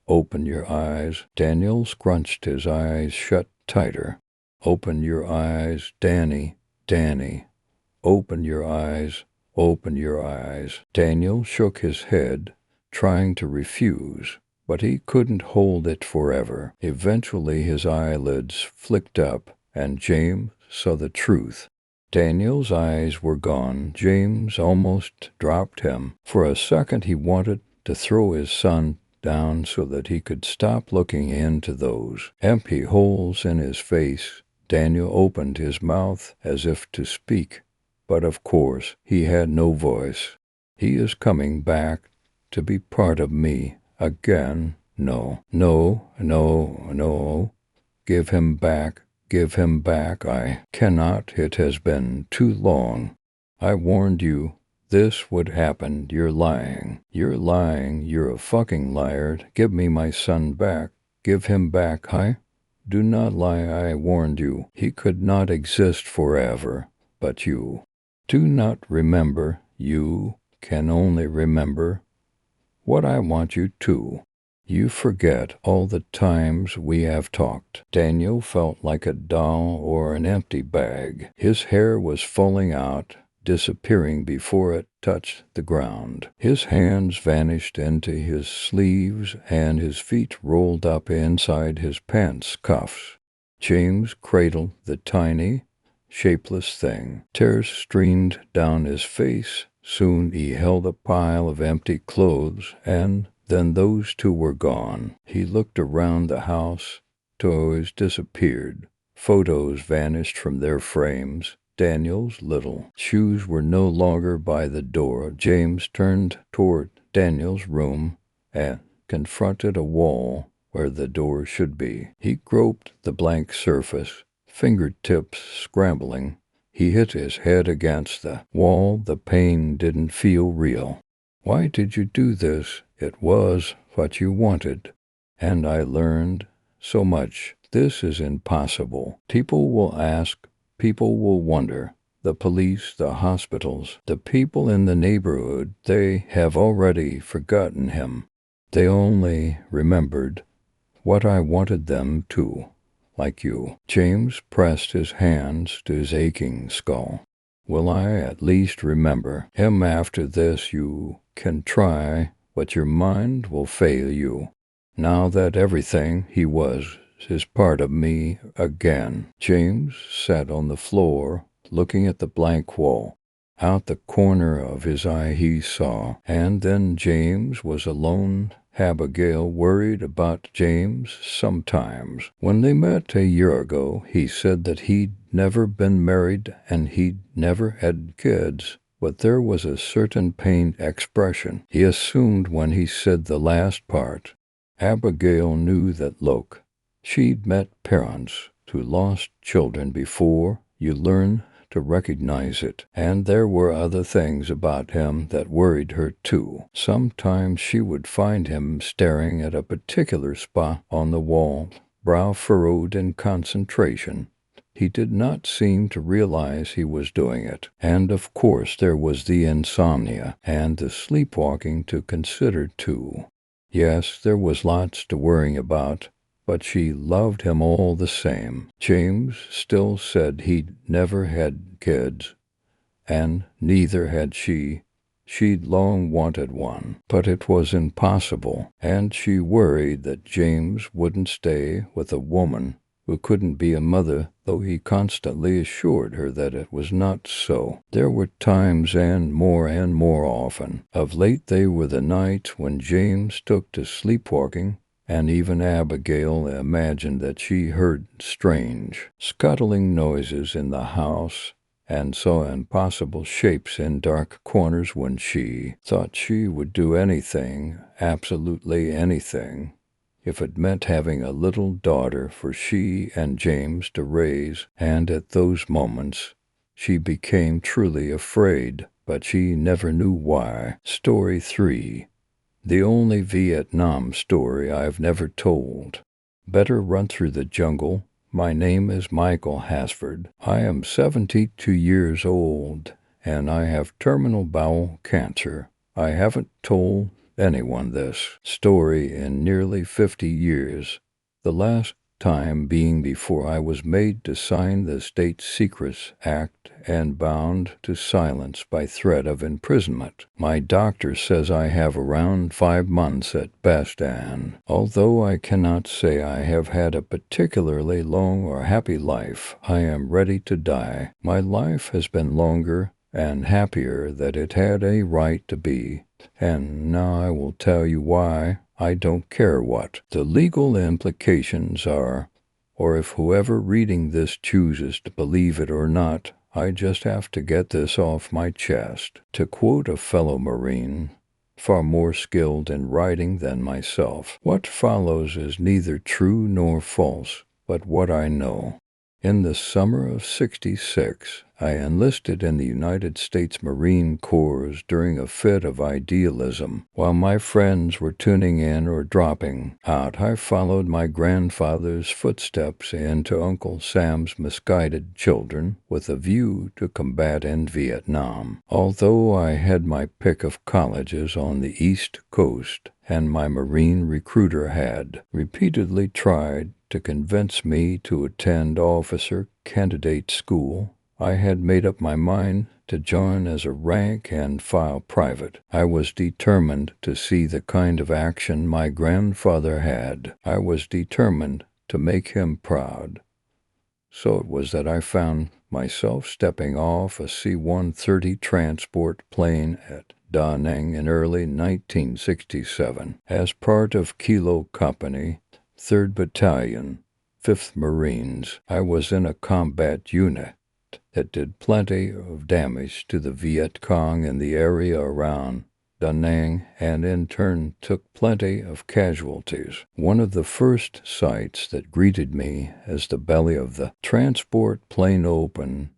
open your eyes." Daniel scrunched his eyes shut tighter. "Open your eyes, Danny. Danny, open your eyes. Open your eyes." Daniel shook his head, trying to refuse, but he couldn't hold it forever. Eventually his eyelids flicked up, and James saw the truth. Daniel's eyes were gone. James almost dropped him. For a second he wanted to throw his son down so that he could stop looking into those empty holes in his face. Daniel opened his mouth as if to speak, but of course he had no voice. "He is coming back to be part of me again." "No, no, no, no. Give him back. Give him back." "I cannot. It has been too long. I warned you this would happen." "You're lying. You're lying. You're a fucking liar. Give me my son back. Give him back." "I do not lie. I warned you. He could not exist forever. But you do not remember. You can only remember what I want you to. You forget all the times we have talked." Daniel felt like a doll or an empty bag. His hair was falling out, disappearing before it touched the ground. His hands vanished into his sleeves, and his feet rolled up inside his pants cuffs. James cradled the tiny, shapeless thing. Tears streamed down his face. Soon he held a pile of empty clothes, and then those two were gone. He looked around the house. Toys disappeared. Photos vanished from their frames. Daniel's little shoes were no longer by the door. James turned toward Daniel's room and confronted a wall where the door should be. He groped the blank surface, fingertips scrambling. He hit his head against the wall. The pain didn't feel real. "Why did you do this?" "It was what you wanted, and I learned so much. This is impossible. People will ask, people will wonder. The police, the hospitals, the people in the neighborhood, they have already forgotten him. They only remembered what I wanted them to, like you." James pressed his hands to his aching skull. Will I at least remember him after this? You can try, but your mind will fail you. Now that everything he was is part of me again. James sat on the floor, looking at the blank wall. Out the corner of his eye he saw, and then James was alone. Abigail worried about James sometimes. When they met a year ago, he said that he'd never been married and he'd never had kids, but there was a certain pained expression he assumed when he said the last part. Abigail knew that look. She'd met parents who lost children before. You learn to recognize it, and there were other things about him that worried her too. Sometimes she would find him staring at a particular spot on the wall, brow furrowed in concentration. He did not seem to realize he was doing it. And of course there was the insomnia and the sleepwalking to consider too. Yes, there was lots to worry about, but she loved him all the same. James still said he'd never had kids, and neither had she. She'd long wanted one, but it was impossible, and she worried that James wouldn't stay with a woman who couldn't be a mother, though he constantly assured her that it was not so. There were times, and more often. Of late they were the nights when James took to sleepwalking, and even Abigail imagined that she heard strange, scuttling noises in the house, and saw impossible shapes in dark corners when she thought she would do anything, absolutely anything, if it meant having a little daughter for she and James to raise, and at those moments she became truly afraid, but she never knew why. Story 3. The only Vietnam story I've never told. Better Run Through the Jungle. My name is Michael Hasford. I am 72 years old, and I have terminal bowel cancer. I haven't told anyone this story in nearly 50 years, the last time being before I was made to sign the State Secrets Act and bound to silence by threat of imprisonment. My doctor says I have around 5 months at best, and although I cannot say I have had a particularly long or happy life, I am ready to die. My life has been longer and happier than it had a right to be, and now I will tell you why. I don't care what the legal implications are, or if whoever reading this chooses to believe it or not. I just have to get this off my chest. To quote a fellow Marine, far more skilled in writing than myself, what follows is neither true nor false, but what I know. In the summer of '66, I enlisted in the United States Marine Corps during a fit of idealism. While my friends were tuning in or dropping out, I followed my grandfather's footsteps into Uncle Sam's misguided children with a view to combat in Vietnam. Although I had my pick of colleges on the East Coast, and my Marine recruiter had repeatedly tried to convince me to attend officer candidate school, I had made up my mind to join as a rank and file private. I was determined to see the kind of action my grandfather had. I was determined to make him proud. So it was that I found myself stepping off a C-130 transport plane at Da Nang in early 1967 as part of Kilo Company, 3rd Battalion, 5th Marines. I was in a combat unit that did plenty of damage to the Viet Cong in the area around Da Nang, and in turn took plenty of casualties. One of the first sights that greeted me as the belly of the transport plane opened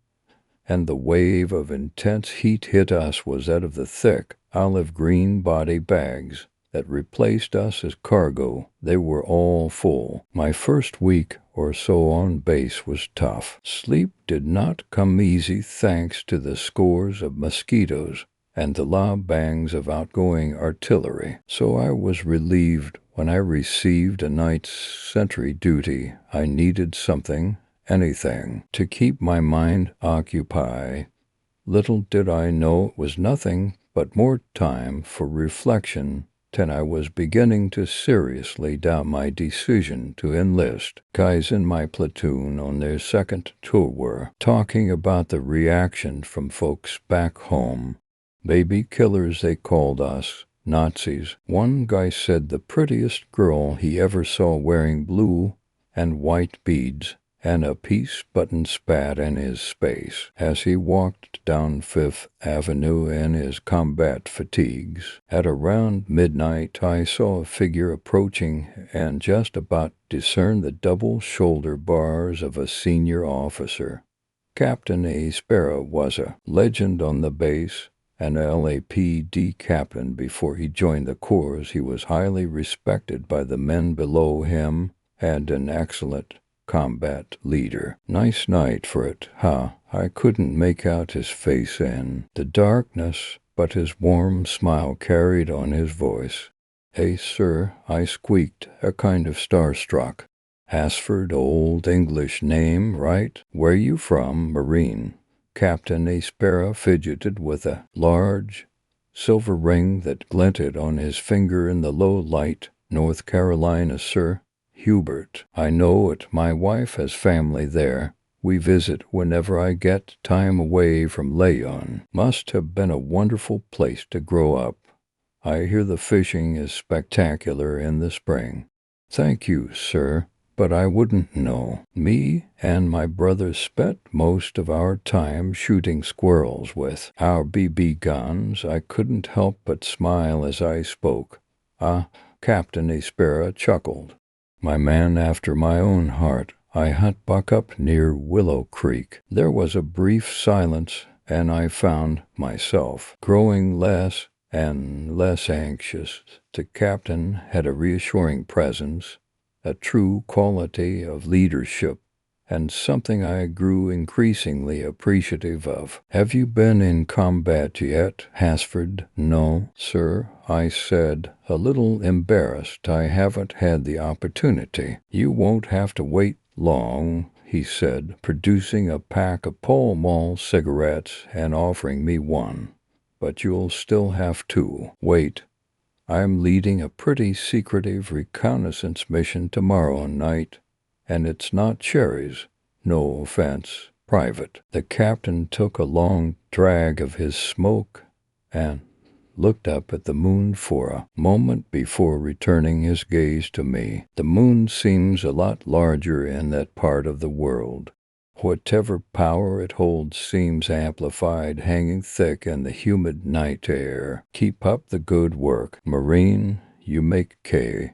and the wave of intense heat hit us was that of the thick olive-green body bags that replaced us as cargo. They were all full. My first week or so on base was tough. Sleep did not come easy thanks to the scores of mosquitoes and the loud bangs of outgoing artillery. So I was relieved when I received a night's sentry duty. I needed something, anything, to keep my mind occupied Little did I know it was nothing but more time for reflection till I was beginning to seriously doubt my decision to enlist. Guys in my platoon on their second tour were talking about the reaction from folks back home. Baby killers, they called us. Nazis. One guy said the prettiest girl he ever saw wearing blue and white beads and a peace button spat in his space as he walked down Fifth Avenue in his combat fatigues. At around midnight, I saw a figure approaching and just about discerned the double shoulder bars of a senior officer. Captain A. Sparrow was a legend on the base, an LAPD captain. Before he joined the Corps, he was highly respected by the men below him and an excellent combat leader. Nice night for it, huh? I couldn't make out his face in the darkness, but his warm smile carried on his voice. "Hey, sir," I squeaked, a kind of starstruck. "Hasford, old English name, right? Where you from, Marine?" Captain A. Sparrow fidgeted with a large silver ring that glinted on his finger in the low light. "North Carolina, sir." "Hubert, I know it. My wife has family there. We visit whenever I get time away from Leon. Must have been a wonderful place to grow up. I hear the fishing is spectacular in the spring." "Thank you, sir, but I wouldn't know. Me and my brother spent most of our time shooting squirrels with our BB guns." I couldn't help but smile as I spoke. "Ah," Captain A. Sparrow chuckled. "My man after my own heart. I hunt buck up near Willow Creek." There was a brief silence, and I found myself growing less and less anxious. The captain had a reassuring presence, a true quality of leadership, and something I grew increasingly appreciative of. "Have you been in combat yet, Hasford?" "No, sir," I said, a little embarrassed. "I haven't had the opportunity." "You won't have to wait long," he said, producing a pack of Pall Mall cigarettes and offering me one. "But you'll still have to wait. I'm leading a pretty secretive reconnaissance mission tomorrow night, and it's not cherries. No offense, Private." The captain took a long drag of his smoke and looked up at the moon for a moment before returning his gaze to me. "The moon seems a lot larger in that part of the world. Whatever power it holds seems amplified, hanging thick in the humid night air. Keep up the good work, Marine. You make K.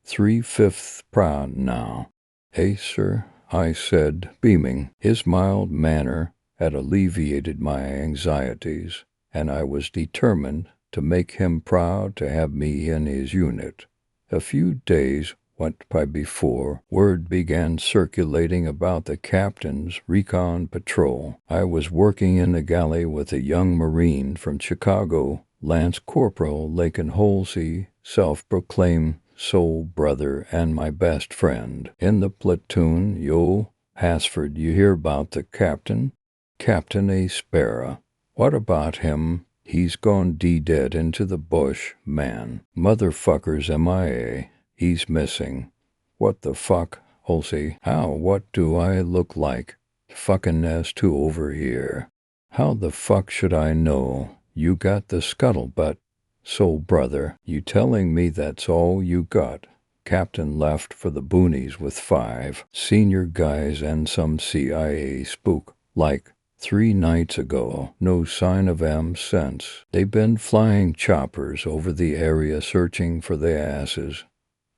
3/5 proud now." "Eh, sir," I said, beaming. His mild manner had alleviated my anxieties, and I was determined to make him proud to have me in his unit. A few days went by before word began circulating about the captain's recon patrol. I was working in the galley with a young Marine from Chicago, Lance Corporal Lakin Holsey, self-proclaimed soul brother and my best friend in the platoon. "Yo, Hasford, you hear about the captain? Captain A. Sparrow. What about him? He's gone D-dead into the bush, man. Motherfucker's MIA. He's missing." "What the fuck, Holsey? How? What do I look like? Fucking S2 over here." "How the fuck should I know? You got the scuttlebutt, soul brother. You telling me that's all you got?" Captain left for the boonies with 5 senior guys and some CIA spook, like 3 nights ago. No sign of 'em since. They been flying choppers over the area searching for the asses,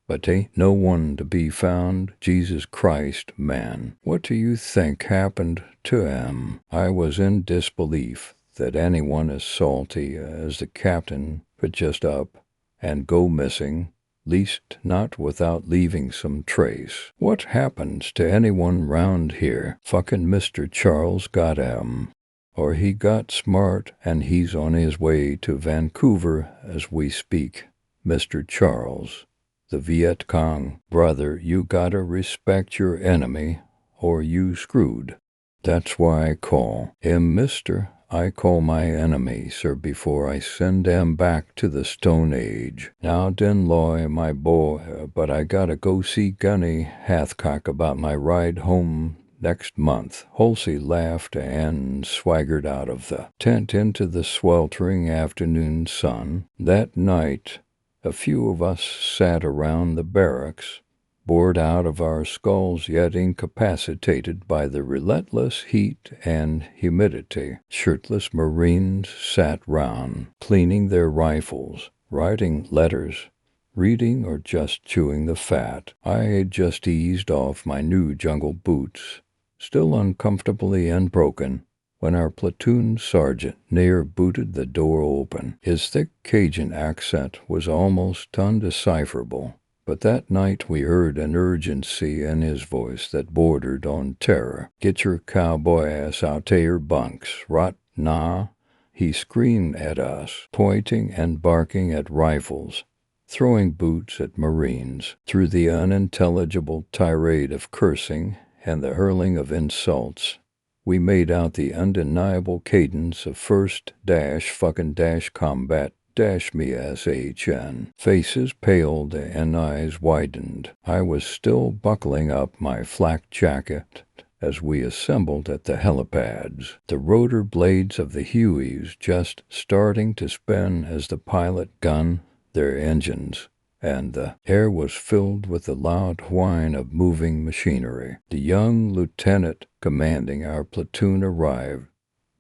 but ain't no one to be found. Jesus Christ, man. What do you think happened to 'em? I was in disbelief that anyone as salty as the captain could just up and go missing, least not without leaving some trace. What happens to anyone round here? Fucking Mr. Charles got 'em. Or he got smart and he's on his way to Vancouver as we speak. Mr. Charles, the Viet Cong. Brother, you gotta respect your enemy or you screwed. That's why I call him Mr. I call my enemy, sir, before I send them back to the Stone Age. Now den loy, my boy, but I gotta go see Gunny Hathcock about my ride home next month." Halsey laughed and swaggered out of the tent into the sweltering afternoon sun. That night, a few of us sat around the barracks, bored out of our skulls yet incapacitated by the relentless heat and humidity. Shirtless Marines sat round, cleaning their rifles, writing letters, reading, or just chewing the fat. I had just eased off my new jungle boots, still uncomfortably unbroken, when our platoon sergeant near booted the door open. His thick Cajun accent was almost undecipherable, but that night we heard an urgency in his voice that bordered on terror. "Get your cowboy ass out to your bunks, rot nah," he screamed at us, pointing and barking at rifles, throwing boots at Marines. Through the unintelligible tirade of cursing and the hurling of insults, we made out the undeniable cadence of first dash fucking dash combat dash me SHN. Faces paled and eyes widened. I was still buckling up my flak jacket as we assembled at the helipads, the rotor blades of the Hueys just starting to spin as the pilot gunned their engines, and the air was filled with the loud whine of moving machinery. The young lieutenant commanding our platoon arrived,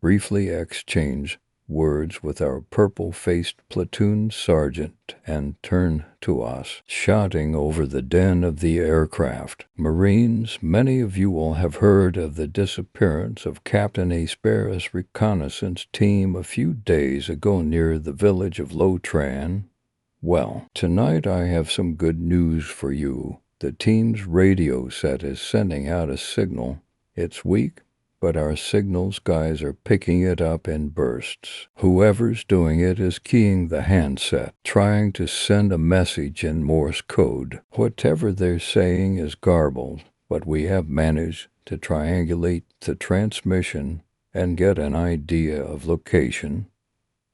briefly exchanged words with our purple-faced platoon sergeant, and turned to us, shouting over the din of the aircraft. "Marines, many of you will have heard of the disappearance of Captain Asperis' reconnaissance team a few days ago near the village of Lotran. Well, tonight I have some good news for you. The team's radio set is sending out a signal. It's weak, but our signals guys are picking it up in bursts. Whoever's doing it is keying the handset, trying to send a message in Morse code. Whatever they're saying is garbled, but we have managed to triangulate the transmission and get an idea of location.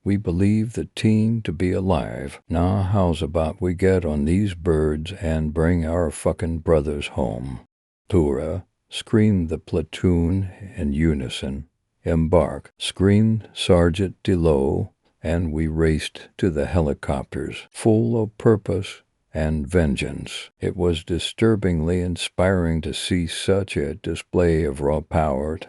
We believe the team to be alive. Now how's about we get on these birds and bring our fucking brothers home?" "Tura!" screamed the platoon in unison. "Embark!" screamed Sergeant Deloe, and we raced to the helicopters, full of purpose and vengeance. It was disturbingly inspiring to see such a display of raw power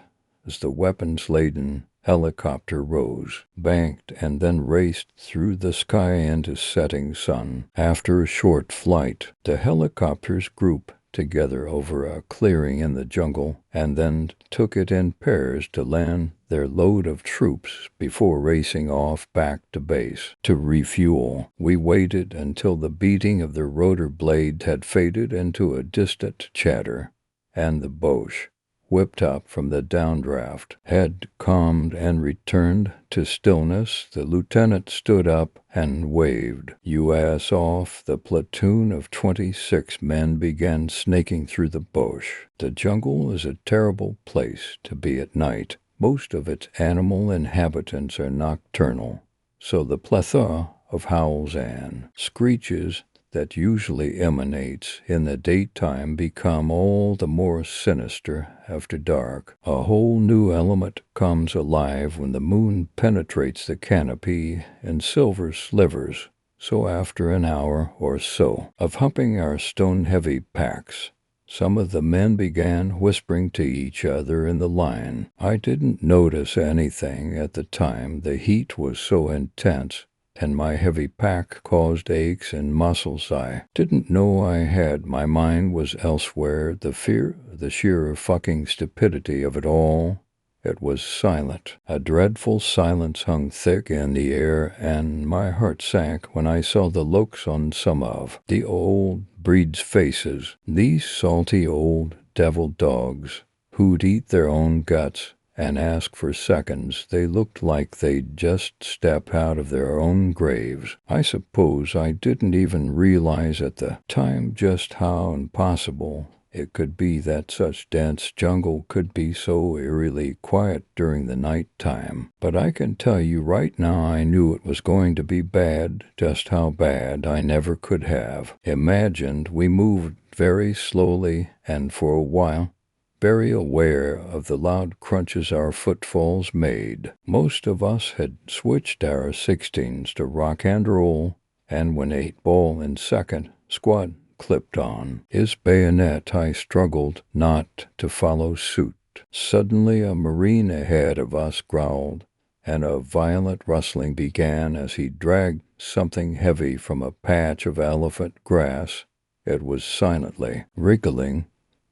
as the weapons-laden helicopter rose, banked, and then raced through the sky into setting sun. After a short flight, the helicopters grouped together over a clearing in the jungle and then took it in pairs to land their load of troops before racing off back to base to refuel. We waited until the beating of the rotor blade had faded into a distant chatter, and the Boche, whipped up from the downdraft, had calmed and returned to stillness. The lieutenant stood up and waved. "You ass off." The platoon of 26 men began snaking through the bush. The jungle is a terrible place to be at night. Most of its animal inhabitants are nocturnal, so the plethora of howls and screeches that usually emanates in the daytime become all the more sinister after dark. A whole new element comes alive when the moon penetrates the canopy in silver slivers. So after an hour or so of humping our stone-heavy packs, some of the men began whispering to each other in the line. I didn't notice anything at the time. The heat was so intense, and my heavy pack caused aches and muscles I didn't know I had. My mind was elsewhere. The sheer fucking stupidity of it all. It was silent. A dreadful silence hung thick in the air, and my heart sank when I saw the looks on some of the old breed's faces. These salty old devil dogs who'd eat their own guts and ask for seconds. They looked like they'd just step out of their own graves. I suppose I didn't even realize at the time just how impossible It could be that such dense jungle could be so eerily quiet during the night time. But I can tell you right now I knew it was going to be bad, just how bad I never could have imagined. We moved very slowly and for a while, very aware of the loud crunches our footfalls made. Most of us had switched our 16s to rock and roll, and when 8-Ball in second squad clipped on his bayonet, I struggled not to follow suit. Suddenly a Marine ahead of us growled, and a violent rustling began as he dragged something heavy from a patch of elephant grass. It was silently wriggling.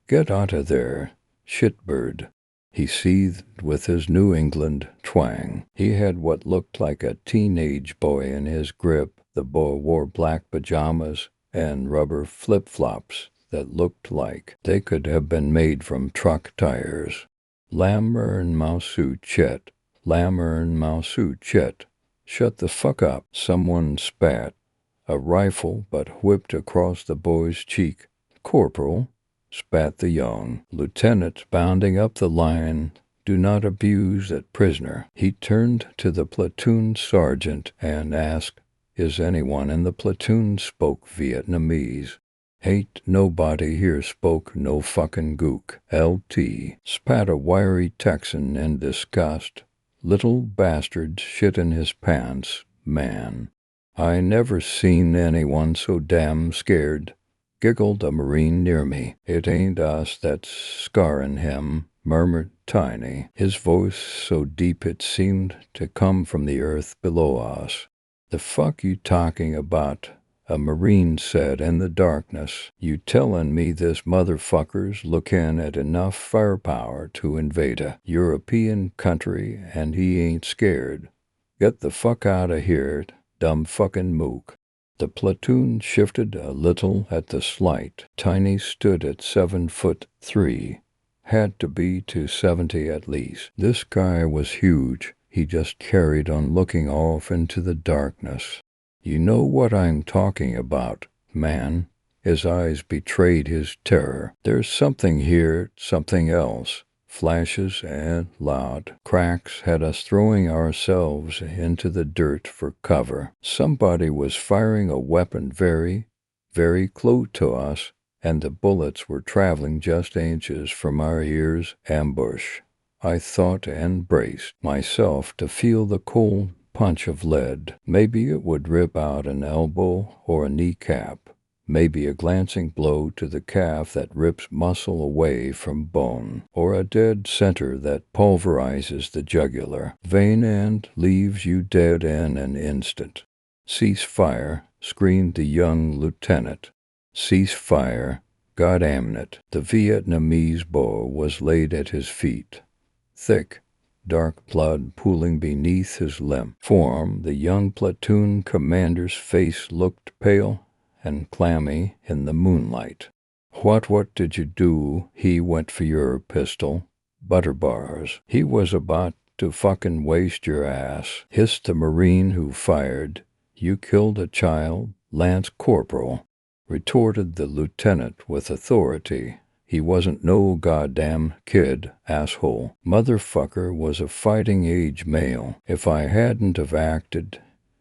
"Get out of there, shitbird," he seethed with his New England twang. He had what looked like a teenage boy in his grip. The boy wore black pajamas and rubber flip-flops that looked like they could have been made from truck tires. "Lamern Mausu Chet, Lamern Mausu Chet, shut the fuck up," someone spat. A rifle butt whipped across the boy's cheek. "Corporal," spat the young lieutenant, bounding up the line, "do not abuse that prisoner." He turned to the platoon sergeant and asked, "Is anyone in the platoon spoke Vietnamese?" "Ain't nobody here spoke no fucking gook." "LT," spat a wiry Texan in disgust. "Little bastard shit in his pants, man. I never seen anyone so damn scared," giggled a Marine near me. "It ain't us that's scarin' him," murmured Tiny, his voice so deep it seemed to come from the earth below us. "The fuck you talking about?" a Marine said in the darkness. "You tellin' me this motherfucker's lookin' at enough firepower to invade a European country and he ain't scared? Get the fuck out of here, dumb fucking mook." The platoon shifted a little at the slight. Tiny stood at 7'3". Had to be 270 at least. This guy was huge. He just carried on looking off into the darkness. "You know what I'm talking about, man." His eyes betrayed his terror. "There's something here, something else." Flashes and loud cracks had us throwing ourselves into the dirt for cover. Somebody was firing a weapon very, very close to us, and the bullets were traveling just inches from our ears. Ambush. I thought and braced myself to feel the cold punch of lead. Maybe it would rip out an elbow or a kneecap. Maybe a glancing blow to the calf that rips muscle away from bone, or a dead center that pulverizes the jugular vein and leaves you dead in an instant. "Cease fire," screamed the young lieutenant. "Cease fire, goddamn it." The Vietnamese boy was laid at his feet. Thick, dark blood pooling beneath his limp form. The young platoon commander's face looked pale and clammy in the moonlight. What did you do?" "He went for your pistol." "Butter bars. He was about to fucking waste your ass," hissed the Marine who fired. "You killed a child, Lance Corporal," retorted the lieutenant with authority. "He wasn't no goddamn kid, asshole. Motherfucker was a fighting age male. If I hadn't have acted,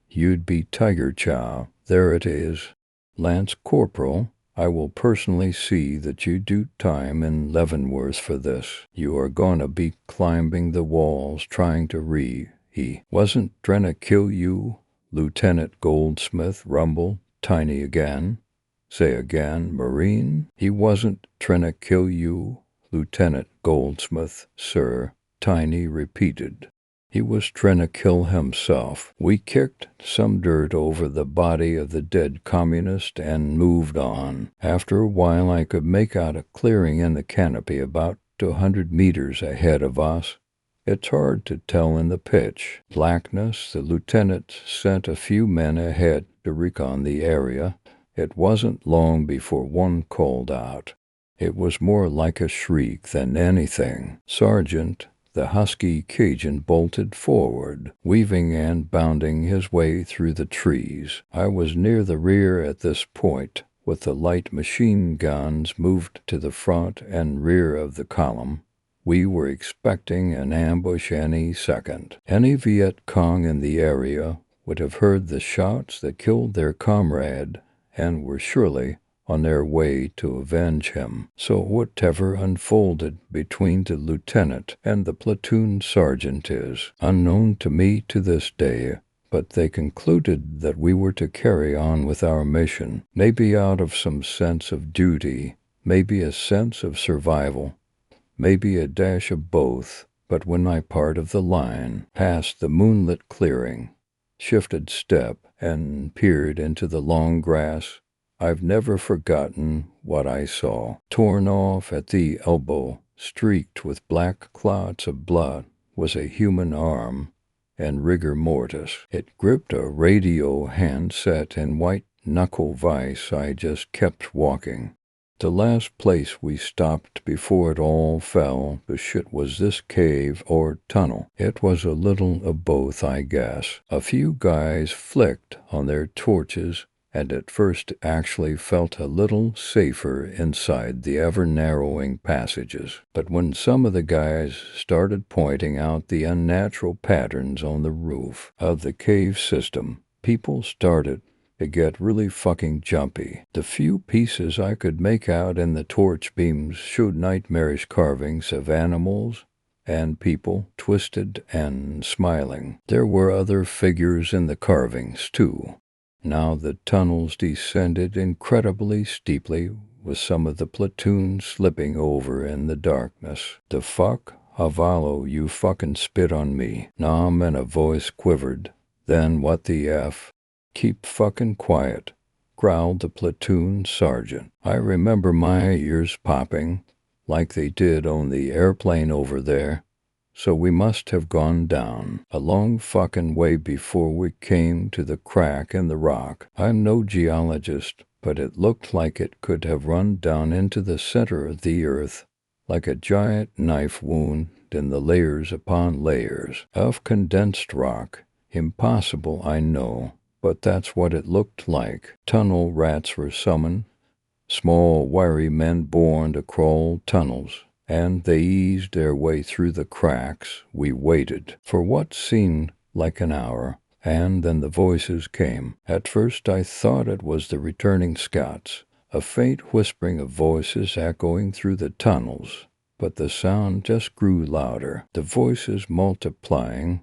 you'd be Tiger Chow. There it is. Lance Corporal, I will personally see that you do time in Leavenworth for this. You are gonna be climbing the walls trying to He wasn't trying to kill you," Lieutenant Goldsmith rumbled. Tiny again. "Say again, Marine." "He wasn't trying to kill you, Lieutenant Goldsmith, sir," Tiny repeated. "He was trying to kill himself." We kicked some dirt over the body of the dead communist and moved on. After a while I could make out a clearing in the canopy about 200 meters ahead of us. It's hard to tell in the pitch blackness. The lieutenant sent a few men ahead to recon the area. It wasn't long before one called out. It was more like a shriek than anything. "Sergeant." The husky Cajun bolted forward, weaving and bounding his way through the trees. I was near the rear at this point. with the light machine guns moved to the front and rear of the column. We were expecting an ambush any second. Any Viet Cong in the area would have heard the shots that killed their comrade and were surely on their way to avenge him. So whatever unfolded between the lieutenant and the platoon sergeant is unknown to me to this day, but they concluded that we were to carry on with our mission, maybe out of some sense of duty, maybe a sense of survival, maybe a dash of both. But when my part of the line passed the moonlit clearing, shifted step, and peered into the long grass, I've never forgotten what I saw. Torn off at the elbow, streaked with black clots of blood, was a human arm, and rigor mortis. It gripped a radio handset in white knuckle vise. I just kept walking. The last place we stopped before it all fell to shit was this cave or tunnel. It was a little of both, I guess. A few guys flicked on their torches, and at first actually felt a little safer inside the ever-narrowing passages. But when some of the guys started pointing out the unnatural patterns on the roof of the cave system, people started to get really fucking jumpy. The few pieces I could make out in the torch beams showed nightmarish carvings of animals and people, twisted and smiling. There were other figures in the carvings, too. Now the tunnels descended incredibly steeply, with some of the platoon slipping over in the darkness. "The fuck? Havalo, you fucking spit on me." Nom, and a voice quivered. "Then what the F?" "Keep fucking quiet," growled the platoon sergeant. I remember my ears popping, like they did on the airplane over there. So we must have gone down a long fucking way before we came to the crack in the rock. I'm no geologist, but it looked like it could have run down into the center of the earth, like a giant knife wound in the layers upon layers of condensed rock. Impossible, I know, but that's what it looked like. Tunnel rats were summoned, small, wiry men born to crawl tunnels, and they eased their way through the cracks. We waited for what seemed like an hour, and then the voices came. At first I thought it was the returning scouts, a faint whispering of voices echoing through the tunnels, but the sound just grew louder, the voices multiplying.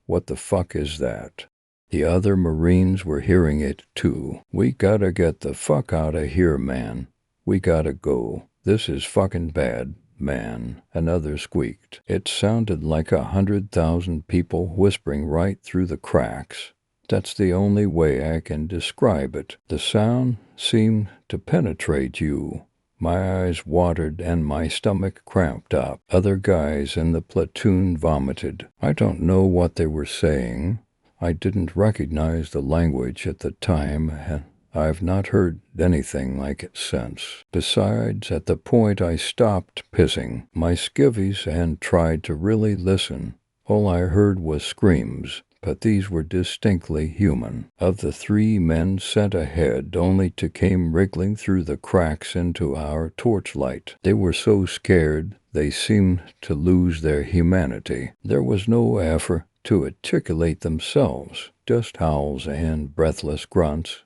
What the fuck is that? The other Marines were hearing it too. "We gotta get the fuck out of here, man. We gotta go. This is fucking bad, man," another squeaked. It sounded like 100,000 people whispering right through the cracks. That's the only way I can describe it. The sound seemed to penetrate you. My eyes watered and my stomach cramped up. Other guys in the platoon vomited. I don't know what they were saying. I didn't recognize the language at the time, and I've not heard anything like it since. Besides, at the point I stopped pissing my skivvies and tried to really listen, all I heard was screams, but these were distinctly human. Of the 3 men sent ahead only to came wriggling through the cracks into our torchlight. They were so scared they seemed to lose their humanity. There was no effort to articulate themselves, just howls and breathless grunts.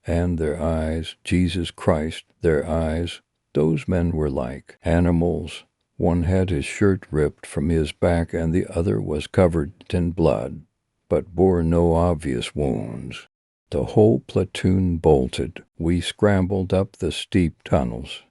And their eyes, Jesus Christ, their eyes, those men were like animals. One had his shirt ripped from his back and the other was covered in blood, but bore no obvious wounds. The whole platoon bolted. We scrambled up the steep tunnels,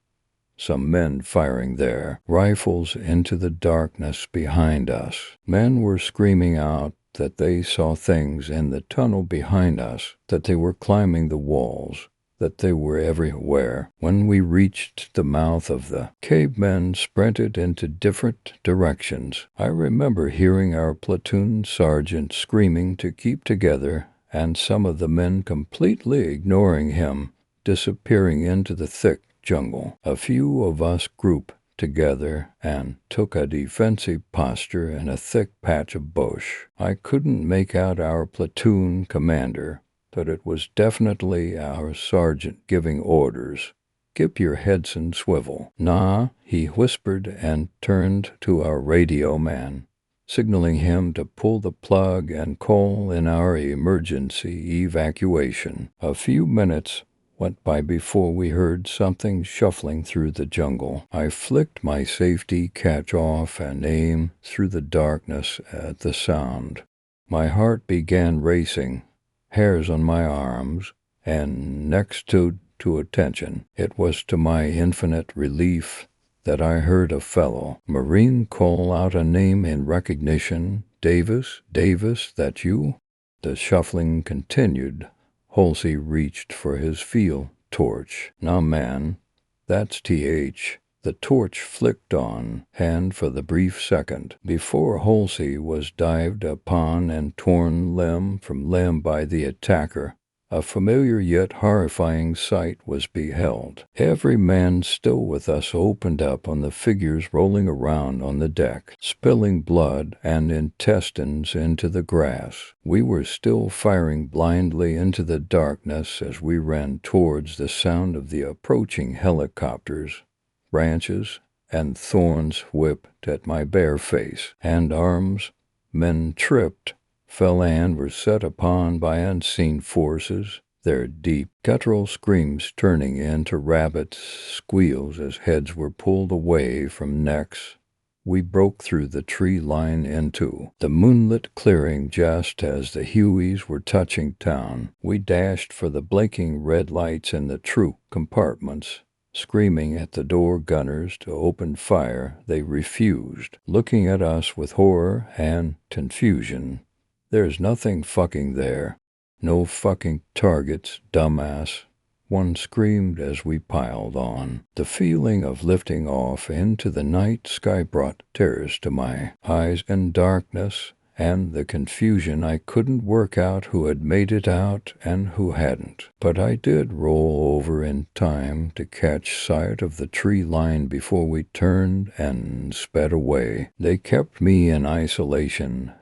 some men firing their rifles into the darkness behind us. Men were screaming out that they saw things in the tunnel behind us, that they were climbing the walls, that they were everywhere. When we reached the mouth of the cave, men sprinted into different directions. I remember hearing our platoon sergeant screaming to keep together, and some of the men completely ignoring him, disappearing into the thick jungle. A few of us grouped together and took a defensive posture in a thick patch of bush. I couldn't make out our platoon commander, but it was definitely our sergeant giving orders. "Keep your heads and swivel." "Nah," he whispered and turned to our radio man, signaling him to pull the plug and call in our emergency evacuation. A few minutes went by before we heard something shuffling through the jungle. I flicked my safety catch off and aimed through the darkness at the sound. My heart began racing, hairs on my arms and neck stood to attention. It was to my infinite relief that I heard a fellow Marine call out a name in recognition. "Davis, Davis, that you?" The shuffling continued. Halsey reached for his field torch. "Nah, man, that's TH." The torch flicked on, and for the brief second before Halsey was dived upon and torn limb from limb by the attacker, a familiar yet horrifying sight was beheld. Every man still with us opened up on the figures rolling around on the deck, spilling blood and intestines into the grass. We were still firing blindly into the darkness as we ran towards the sound of the approaching helicopters. Branches and thorns whipped at my bare face and arms. Men tripped, fell and were set upon by unseen forces, their deep, guttural screams turning into rabbit squeals as heads were pulled away from necks. We broke through the tree line into the moonlit clearing just as the Hueys were touching town. We dashed for the blinking red lights in the troop compartments. Screaming at the door gunners to open fire, they refused, looking at us with horror and confusion. "There's nothing fucking there. No fucking targets, dumbass," one screamed as we piled on. The feeling of lifting off into the night sky brought tears to my eyes and darkness and the confusion. I couldn't work out who had made it out and who hadn't, but I did roll over in time to catch sight of the tree line before we turned and sped away. They kept me in isolation,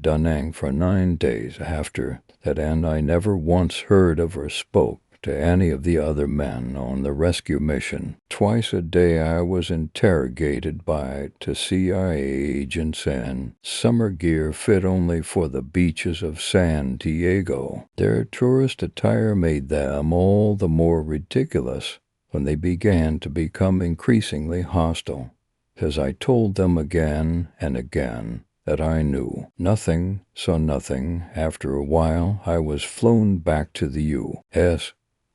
Da Nang, for 9 days after that, and I never once heard of or spoke to any of the other men on the rescue mission. Twice a day I was interrogated by CIA agents in summer gear fit only for the beaches of San Diego. Their tourist attire made them all the more ridiculous when they began to become increasingly hostile, as I told them again and again that I knew nothing, saw nothing. After a while I was flown back to the U.S.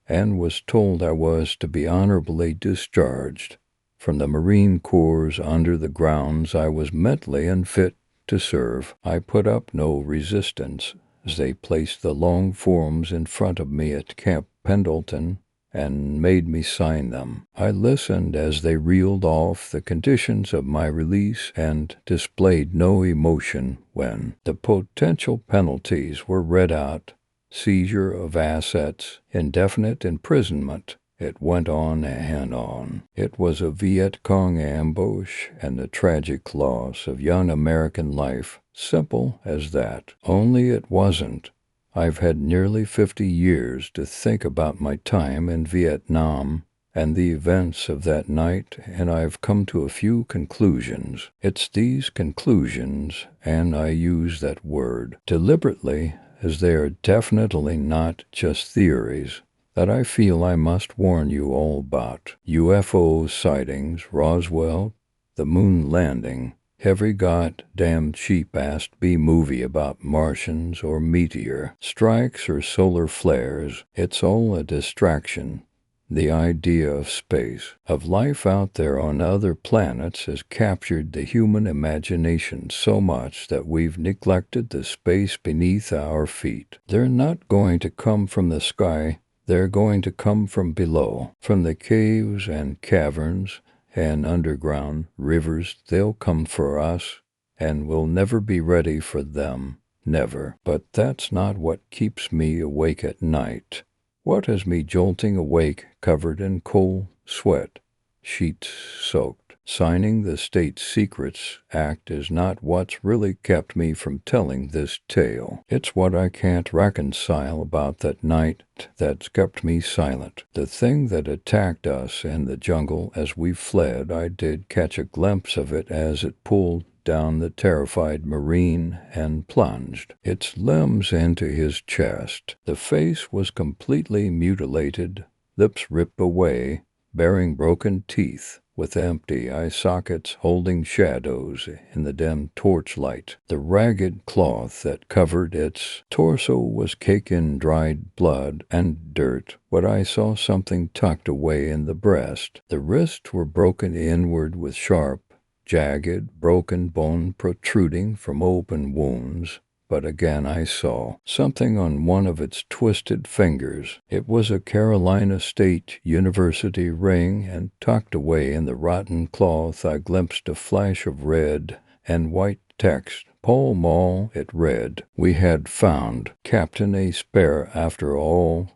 and was told I was to be honorably discharged from the Marine Corps under the grounds I was mentally unfit to serve. I put up no resistance as they placed the long forms in front of me at Camp Pendleton and made me sign them. I listened as they reeled off the conditions of my release and displayed no emotion when the potential penalties were read out. Seizure of assets, indefinite imprisonment. It went on and on. It was a Viet Cong ambush and the tragic loss of young American life. Simple as that. Only it wasn't. I've had nearly 50 years to think about my time in Vietnam and the events of that night, and I've come to a few conclusions. It's these conclusions, and I use that word deliberately, as they are definitely not just theories, that I feel I must warn you all about. UFO sightings, Roswell, the moon landing, every goddamn cheap-ass B-movie about Martians or meteor strikes or solar flares. It's all a distraction. The idea of space, of life out there on other planets, has captured the human imagination so much that we've neglected the space beneath our feet. They're not going to come from the sky. They're going to come from below, from the caves and caverns and underground rivers. They'll come for us, and we'll never be ready for them. Never. But that's not what keeps me awake at night. What has me jolting awake, covered in cold sweat, sheets soaked. Signing the State Secrets Act is not what's really kept me from telling this tale. It's what I can't reconcile about that night that's kept me silent. The thing that attacked us in the jungle as we fled, I did catch a glimpse of it as it pulled down the terrified Marine and plunged its limbs into his chest. The face was completely mutilated, lips ripped away, bearing broken teeth, with empty eye sockets holding shadows in the dim torchlight. The ragged cloth that covered its torso was caked in dried blood and dirt, but I saw something tucked away in the breast. The wrists were broken inward with sharp, jagged, broken bone protruding from open wounds. But again I saw something on one of its twisted fingers. It was a Carolina State University ring, and tucked away in the rotten cloth I glimpsed a flash of red and white text. Pall Mall, it read. We had found Captain A. Spare after all.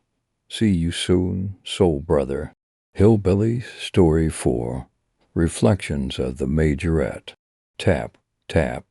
See you soon, soul brother. Hillbilly Story 4. Reflections of the Majorette. Tap, tap,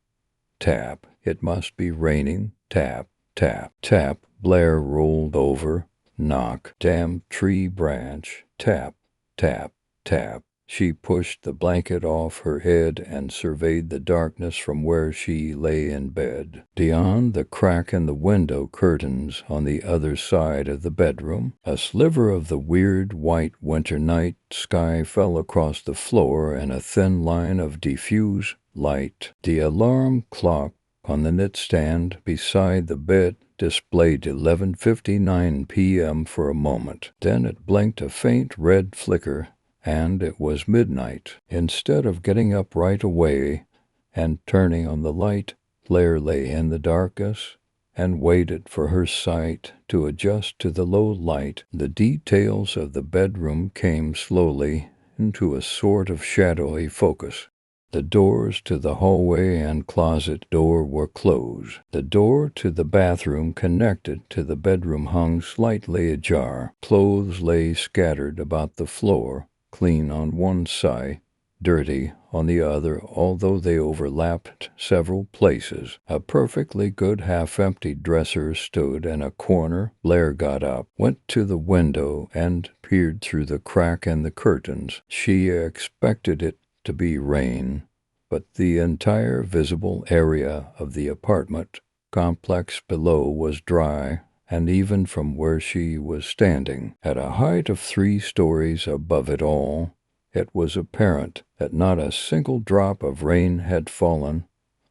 tap. It must be raining. Tap, tap, tap. Blair rolled over. Knock. Damn tree branch. Tap, tap, tap. She pushed the blanket off her head and surveyed the darkness from where she lay in bed. Beyond the crack in the window curtains on the other side of the bedroom, a sliver of the weird white winter night sky fell across the floor in a thin line of diffuse light. The alarm clock on the knitstand beside the bed displayed 11:59 p.m. for a moment. Then it blinked a faint red flicker, and it was midnight. Instead of getting up right away and turning on the light, Blair lay in the darkness and waited for her sight to adjust to the low light. The details of the bedroom came slowly into a sort of shadowy focus. The doors to the hallway and closet door were closed. The door to the bathroom connected to the bedroom hung slightly ajar. Clothes lay scattered about the floor, clean on one side, dirty on the other, although they overlapped several places. A perfectly good half-empty dresser stood in a corner. Blair got up, went to the window, and peered through the crack in the curtains. She expected it to be rain, but the entire visible area of the apartment complex below was dry, and even from where she was standing, at a height of 3 stories above it all, it was apparent that not a single drop of rain had fallen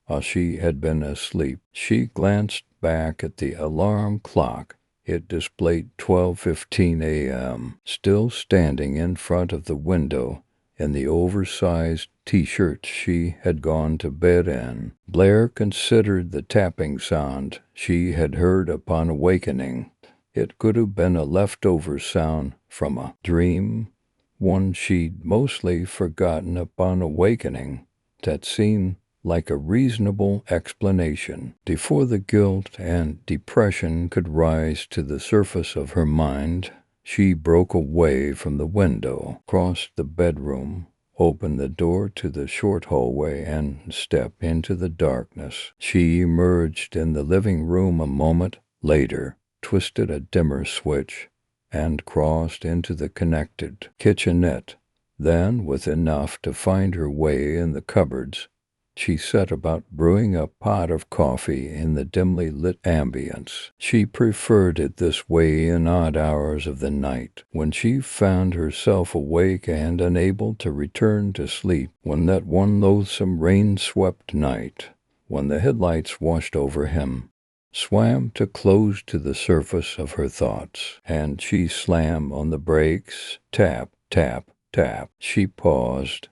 while she had been asleep. She glanced back at the alarm clock. It displayed 12:15 a.m. Still standing in front of the window, in the oversized T-shirt she had gone to bed in, Blair considered the tapping sound she had heard upon awakening. It could have been a leftover sound from a dream, one she'd mostly forgotten upon awakening, that seemed like a reasonable explanation. Before the guilt and depression could rise to the surface of her mind, she broke away from the window, crossed the bedroom, opened the door to the short hallway, and stepped into the darkness. She emerged in the living room a moment later, twisted a dimmer switch, and crossed into the connected kitchenette. Then, with enough to find her way in the cupboards, she set about brewing a pot of coffee in the dimly lit ambience. She preferred it this way in odd hours of the night, when she found herself awake and unable to return to sleep, when that one loathsome rain-swept night, when the headlights washed over him, swam too close to the surface of her thoughts, and she slammed on the brakes. Tap, tap, tap. She paused,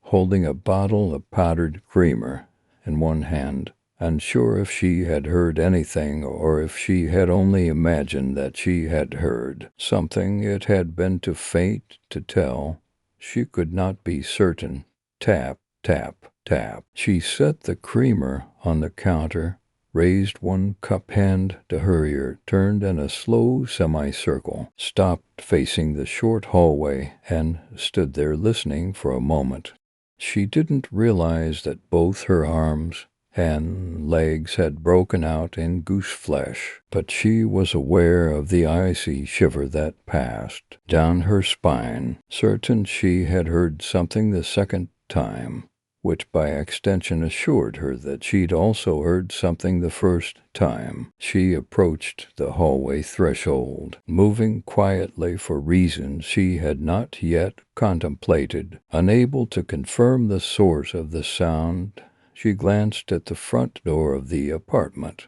holding a bottle of powdered creamer in one hand, unsure if she had heard anything or if she had only imagined that she had heard something it had been too faint to tell. She could not be certain. Tap, tap, tap. She set the creamer on the counter raised one cup hand to her ear, turned in a slow semicircle, stopped facing the short hallway, and stood there listening for a moment. She didn't realize that both her arms and legs had broken out in goose flesh, but she was aware of the icy shiver that passed down her spine, certain she had heard something the second time, which by extension assured her that she'd also heard something the first time. She approached the hallway threshold, moving quietly for reasons she had not yet contemplated. Unable to confirm the source of the sound, she glanced at the front door of the apartment,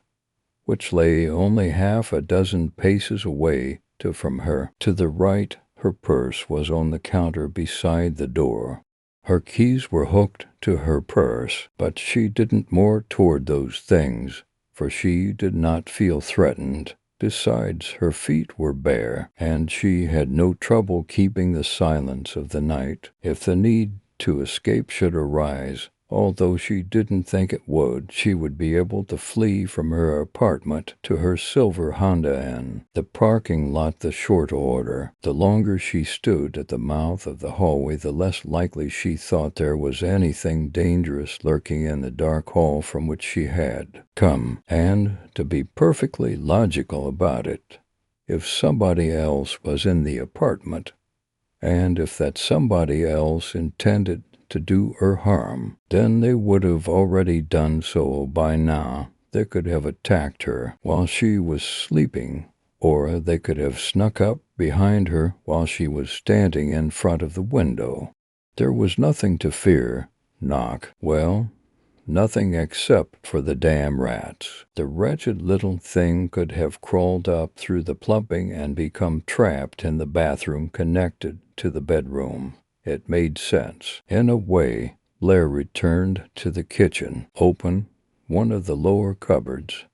which lay only half a dozen paces away from her. To the right, her purse was on the counter beside the door. Her keys were hooked to her purse, but she didn't more toward those things, for she did not feel threatened. Besides, her feet were bare, and she had no trouble keeping the silence of the night. If the need to escape should arise, although she didn't think it would, she would be able to flee from her apartment to her silver Honda and the parking lot the short order. The longer she stood at the mouth of the hallway, the less likely she thought there was anything dangerous lurking in the dark hall from which she had come. And, to be perfectly logical about it, if somebody else was in the apartment, and if that somebody else intended to do her harm, then they would have already done so by now. They could have attacked her while she was sleeping, or they could have snuck up behind her while she was standing in front of the window. There was nothing to fear. Well, nothing except for the damn rats. The wretched little thing could have crawled up through the plumbing and become trapped in the bathroom connected to the bedroom. It made sense. In a way, Blair returned to the kitchen, opened one of the lower cupboards,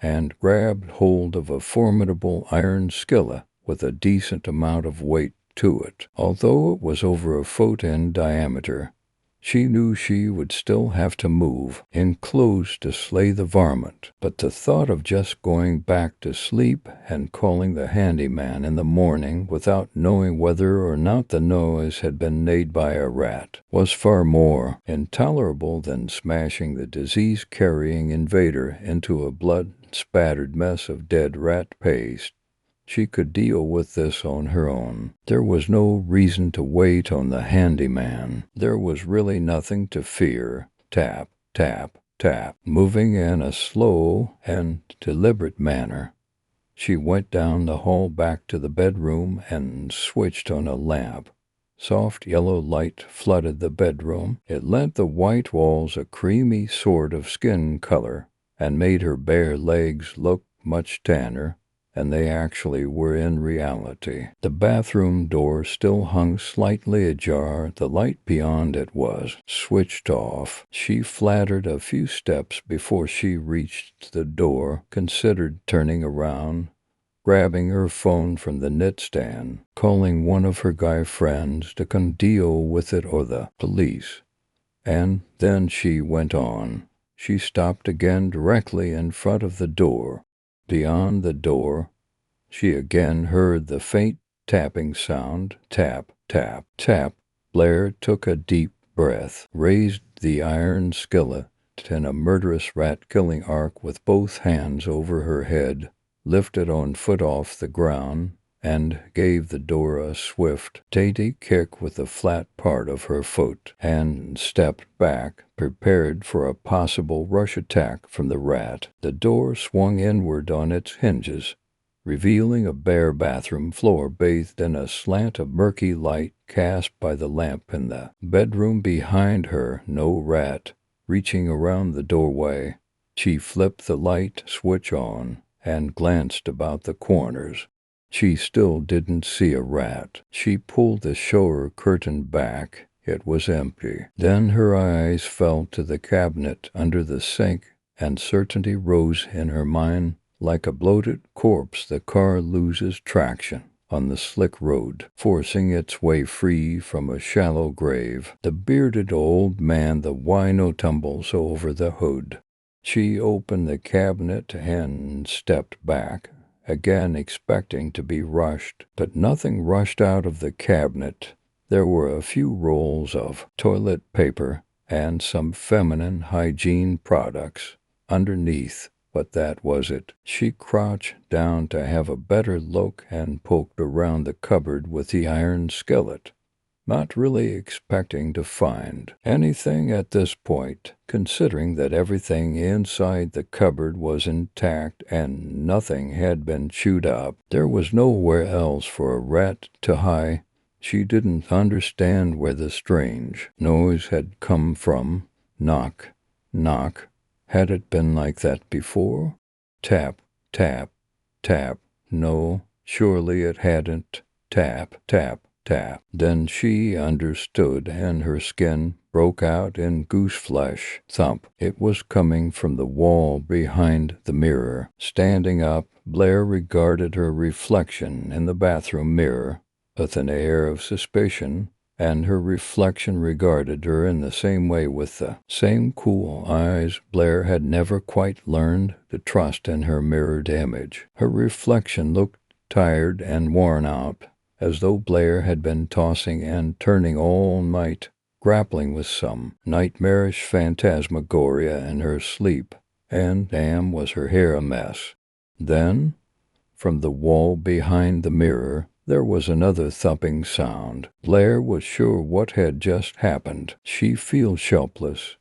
and grabbed hold of a formidable iron skillet with a decent amount of weight to it. Although it was over a foot in diameter, she knew she would still have to move in clothes to slay the varmint, but the thought of just going back to sleep and calling the handyman in the morning without knowing whether or not the noise had been made by a rat was far more intolerable than smashing the disease-carrying invader into a blood-spattered mess of dead rat paste. She could deal with this on her own. There was no reason to wait on the handyman. There was really nothing to fear. Tap, tap, tap. Moving in a slow and deliberate manner, she went down the hall back to the bedroom and switched on a lamp. Soft yellow light flooded the bedroom. It lent the white walls a creamy sort of skin color and made her bare legs look much tanner and they actually were in reality. The bathroom door still hung slightly ajar. The light beyond it was switched off. She flattered a few steps before she reached the door, considered turning around, grabbing her phone from the nightstand, calling one of her guy friends to come deal with it or the police. And then she went on. She stopped again directly in front of the door. Beyond the door, she again heard the faint tapping sound. Tap, tap, tap. Blair took a deep breath, raised the iron skillet in a murderous rat-killing arc with both hands over her head, lifted on foot off the ground, and gave the door a swift, dainty kick with the flat part of her foot, and stepped back, prepared for a possible rush attack from the rat. The door swung inward on its hinges, revealing a bare bathroom floor bathed in a slant of murky light cast by the lamp in the bedroom behind her. No rat. Reaching around the doorway, she flipped the light switch on and glanced about the corners. She still didn't see a rat. She pulled the shower curtain back. It was empty. Then her eyes fell to the cabinet under the sink, and certainty rose in her mind. Like a bloated corpse, the car loses traction on the slick road, forcing its way free from a shallow grave. The bearded old man, the wino, tumbles over the hood. She opened the cabinet and stepped back, again expecting to be rushed, but nothing rushed out of the cabinet. There were a few rolls of toilet paper and some feminine hygiene products underneath, but that was it. She crouched down to have a better look and poked around the cupboard with the iron skillet, not really expecting to find anything at this point, considering that everything inside the cupboard was intact and nothing had been chewed up. There was nowhere else for a rat to hide. She didn't understand where the strange noise had come from. Knock, knock. Had it been like that before? Tap, tap, tap. No, surely it hadn't. Tap, tap, tap. Then she understood, and her skin broke out in goose flesh. Thump. It was coming from the wall behind the mirror. Standing up, Blair regarded her reflection in the bathroom mirror with an air of suspicion, and her reflection regarded her in the same way with the same cool eyes. Blair had never quite learned to trust in her mirrored image. Her reflection looked tired and worn out, as though Blair had been tossing and turning all night, grappling with some nightmarish phantasmagoria in her sleep, and damn was her hair a mess. Then, from the wall behind the mirror, there was another thumping sound. Blair was sure what had just happened. She feels helpless.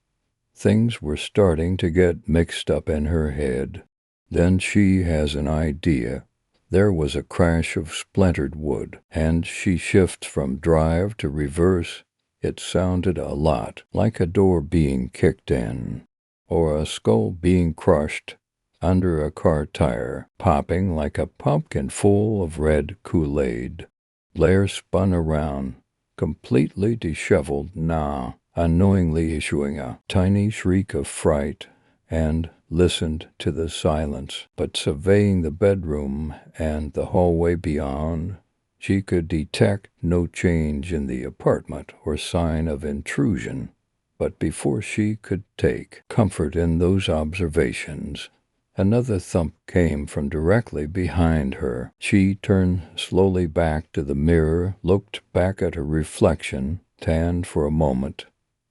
Things were starting to get mixed up in her head. Then she has an idea. There was a crash of splintered wood, and she shifts from drive to reverse. It sounded a lot like a door being kicked in, or a skull being crushed under a car tire, popping like a pumpkin full of red Kool-Aid. Blair spun around, completely disheveled now, unknowingly issuing a tiny shriek of fright, and listened to the silence. But surveying the bedroom and the hallway beyond, she could detect no change in the apartment or sign of intrusion. But before she could take comfort in those observations, another thump came from directly behind her. She turned slowly back to the mirror, looked back at her reflection, and for a moment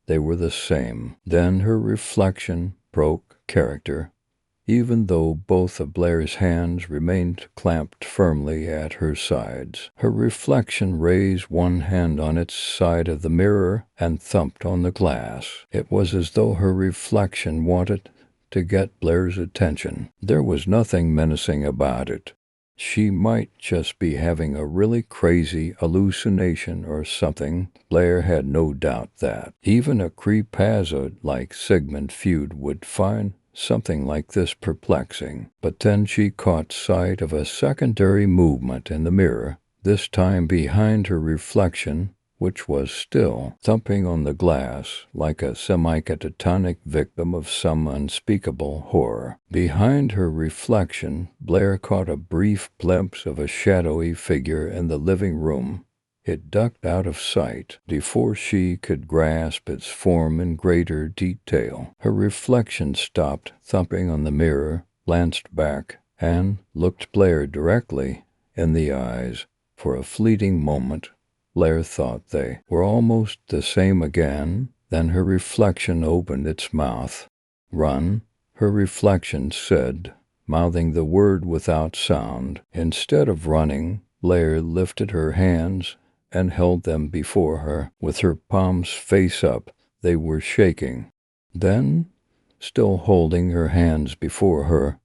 they were the same. Then her reflection broke character, even though both of Blair's hands remained clamped firmly at her sides. Her reflection raised one hand on its side of the mirror and thumped on the glass. It was as though her reflection wanted to get Blair's attention. There was nothing menacing about it. She might just be having a really crazy hallucination or something. Blair had no doubt that even a creepazode like Sigmund Freud would find something like this perplexing. But then she caught sight of a secondary movement in the mirror, this time behind her reflection, which was still thumping on the glass like a semi-catatonic victim of some unspeakable horror. Behind her reflection, Blair caught a brief glimpse of a shadowy figure in the living room. It ducked out of sight before she could grasp its form in greater detail. Her reflection stopped thumping on the mirror, glanced back, and looked Blair directly in the eyes. For a fleeting moment, Blair thought they were almost the same again. Then her reflection opened its mouth. "Run," her reflection said, mouthing the word without sound. Instead of running, Blair lifted her hands and held them before her. With her palms face up, they were shaking. Then, still holding her hands before her,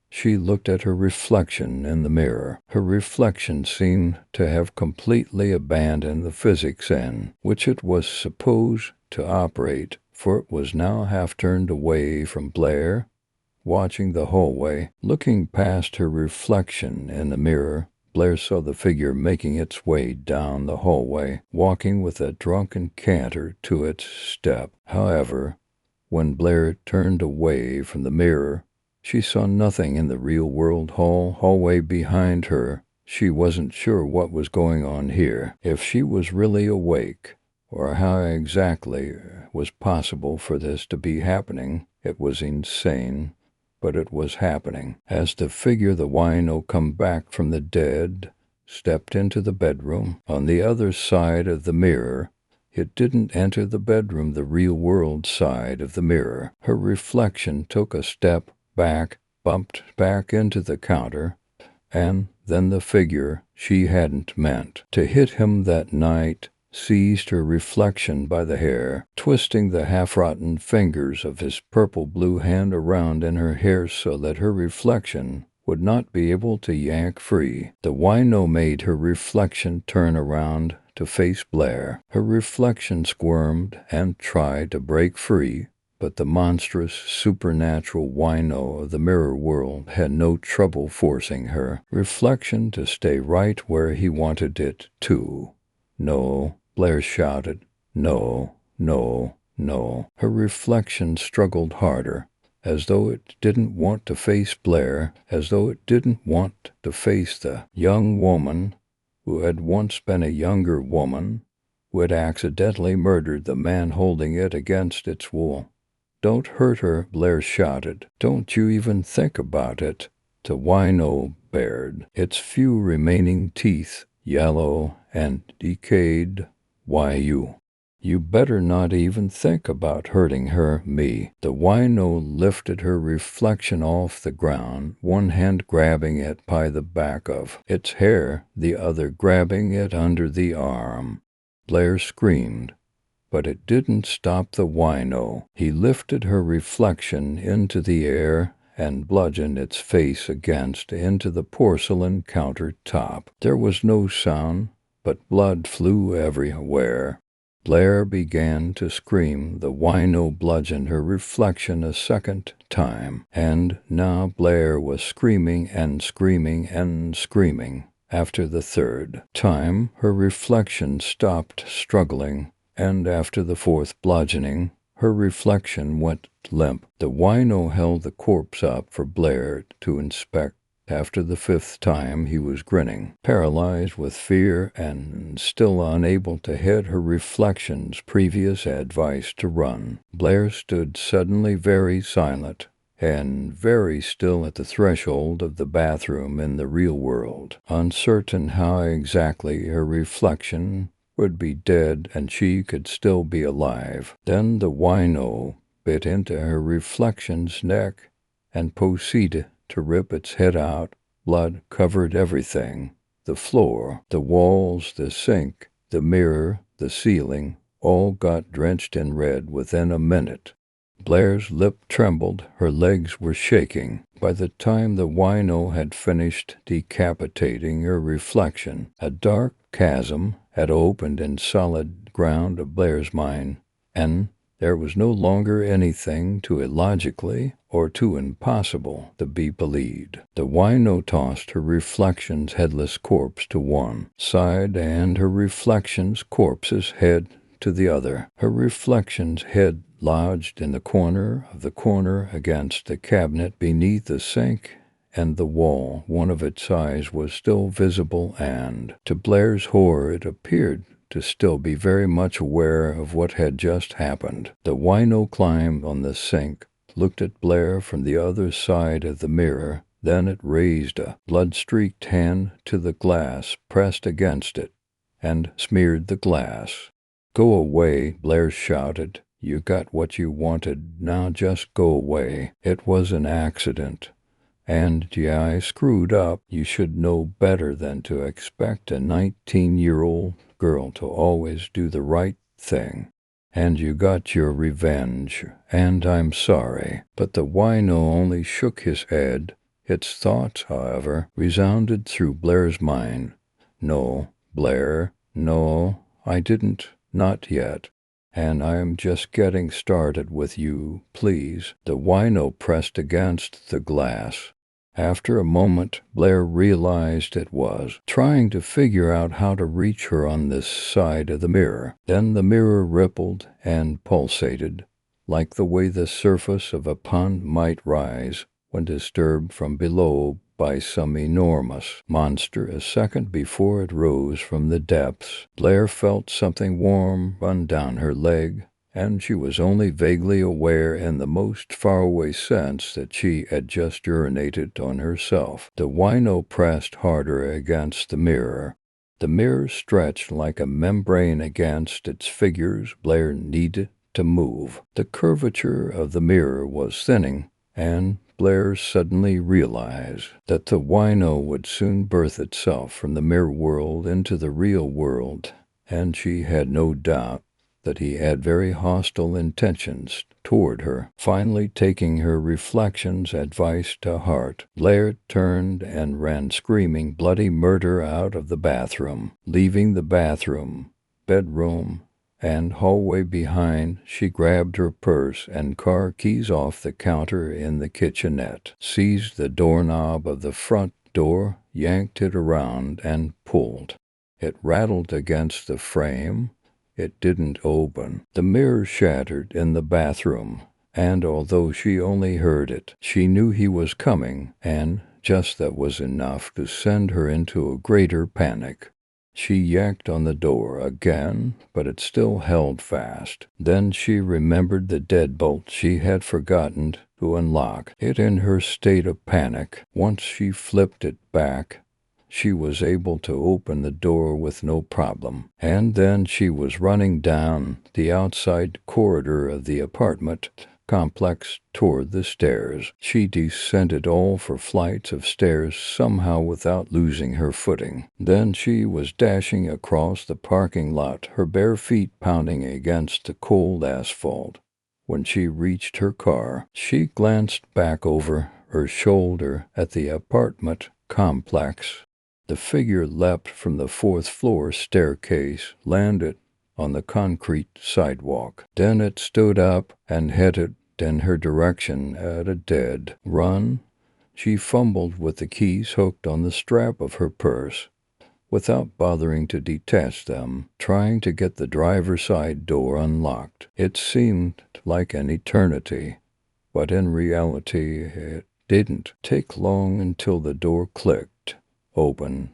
she looked at her reflection in the mirror. Her reflection seemed to have completely abandoned the physics in which it was supposed to operate, for it was now half turned away from Blair, watching the hallway. Looking past her reflection in the mirror, Blair saw the figure making its way down the hallway, walking with a drunken canter to its step. However, when Blair turned away from the mirror, she saw nothing in the real-world hallway behind her. She wasn't sure what was going on here, if she was really awake, or how exactly was possible for this to be happening It was insane, but it was happening. As the figure the wino come back from the dead stepped into the bedroom on the other side of the mirror, it didn't enter the bedroom, the real-world side of the mirror. Her reflection took a step back, bumped back into the counter, and then the figure she hadn't meant to hit him that night seized her reflection by the hair, twisting the half-rotten fingers of his purple-blue hand around in her hair so that her reflection would not be able to yank free. The wino made her reflection turn around to face Blair. Her reflection squirmed and tried to break free, but the monstrous, supernatural wino of the mirror world had no trouble forcing her reflection to stay right where he wanted it to. "No," Blair shouted. "No, no, no." Her reflection struggled harder, as though it didn't want to face Blair, as though it didn't want to face the young woman who had once been a younger woman, who had accidentally murdered the man holding it against its will. "Don't hurt her," Blair shouted. "Don't you even think about it." The wino bared its few remaining teeth, yellow and decayed. "Why, you better not even think about hurting her, me." The wino lifted her reflection off the ground, one hand grabbing it by the back of its hair, the other grabbing it under the arm. Blair screamed, but it didn't stop the wino. He lifted her reflection into the air and bludgeoned its face into the porcelain countertop. There was no sound, but blood flew everywhere. Blair began to scream. The wino bludgeoned her reflection a second time, and now Blair was screaming and screaming and screaming. After the third time, her reflection stopped struggling, and after the fourth bludgeoning, her reflection went limp. The wino held the corpse up for Blair to inspect. After the fifth time, he was grinning, paralyzed with fear and still unable to heed her reflection's previous advice to run. Blair stood suddenly very silent and very still at the threshold of the bathroom in the real world, uncertain how exactly her reflection would be dead and she could still be alive. Then the wino bit into her reflection's neck and proceeded to rip its head out. Blood covered everything. The floor, the walls, the sink, the mirror, the ceiling, all got drenched in red within a minute. Blair's lip trembled, her legs were shaking. By the time the wino had finished decapitating her reflection, a dark chasm had opened in solid ground of Blair's mind, and there was no longer anything too illogically or too impossible to be believed. The wino tossed her reflection's headless corpse to one side and her reflection's corpse's head to the other. Her reflection's head lodged in the corner of the corner against the cabinet beneath the sink and the wall. One of its eyes was still visible, and, to Blair's horror, it appeared to still be very much aware of what had just happened. The wino climbed on the sink, looked at Blair from the other side of the mirror, then it raised a blood-streaked hand to the glass, pressed against it, and smeared the glass. "Go away," Blair shouted. "You got what you wanted, now just go away. It was an accident. And, yeah, I screwed up. You should know better than to expect a 19-year-old girl to always do the right thing. And you got your revenge, and I'm sorry." But the wino only shook his head. Its thoughts, however, resounded through Blair's mind. "No, Blair, no, I didn't, not yet. And I'm just getting started with you, please." The wino pressed against the glass. After a moment, Blair realized it was trying to figure out how to reach her on this side of the mirror. Then the mirror rippled and pulsated, like the way the surface of a pond might rise when disturbed from below by some enormous monster a second before it rose from the depths. Blair felt something warm run down her leg and she was only vaguely aware in the most faraway sense that she had just urinated on herself. The wino pressed harder against the mirror. The mirror stretched like a membrane against its figures Blair needed to move. The curvature of the mirror was thinning, and Blair suddenly realized that the wino would soon birth itself from the mirror world into the real world, and she had no doubt that he had very hostile intentions toward her. Finally, taking her reflections' advice to heart, Blair turned and ran screaming bloody murder out of the bathroom. Leaving the bathroom, bedroom, and hallway behind, she grabbed her purse and car keys off the counter in the kitchenette, seized the doorknob of the front door, yanked it around, and pulled. It rattled against the frame. It didn't open. The mirror shattered in the bathroom, and although she only heard it, she knew he was coming, and just that was enough to send her into a greater panic. She yanked on the door again, but it still held fast. Then she remembered the deadbolt she had forgotten to unlock it in her state of panic. Once she flipped it back, she was able to open the door with no problem, and then she was running down the outside corridor of the apartment complex toward the stairs. She descended all 4 flights of stairs somehow without losing her footing. Then she was dashing across the parking lot, her bare feet pounding against the cold asphalt. When she reached her car, she glanced back over her shoulder at the apartment complex. The figure leapt from the 4th floor staircase, landed on the concrete sidewalk. Then it stood up and headed in her direction at a dead run. She fumbled with the keys hooked on the strap of her purse, without bothering to detach them, trying to get the driver's side door unlocked. It seemed like an eternity, but in reality it didn't take long until the door clicked open,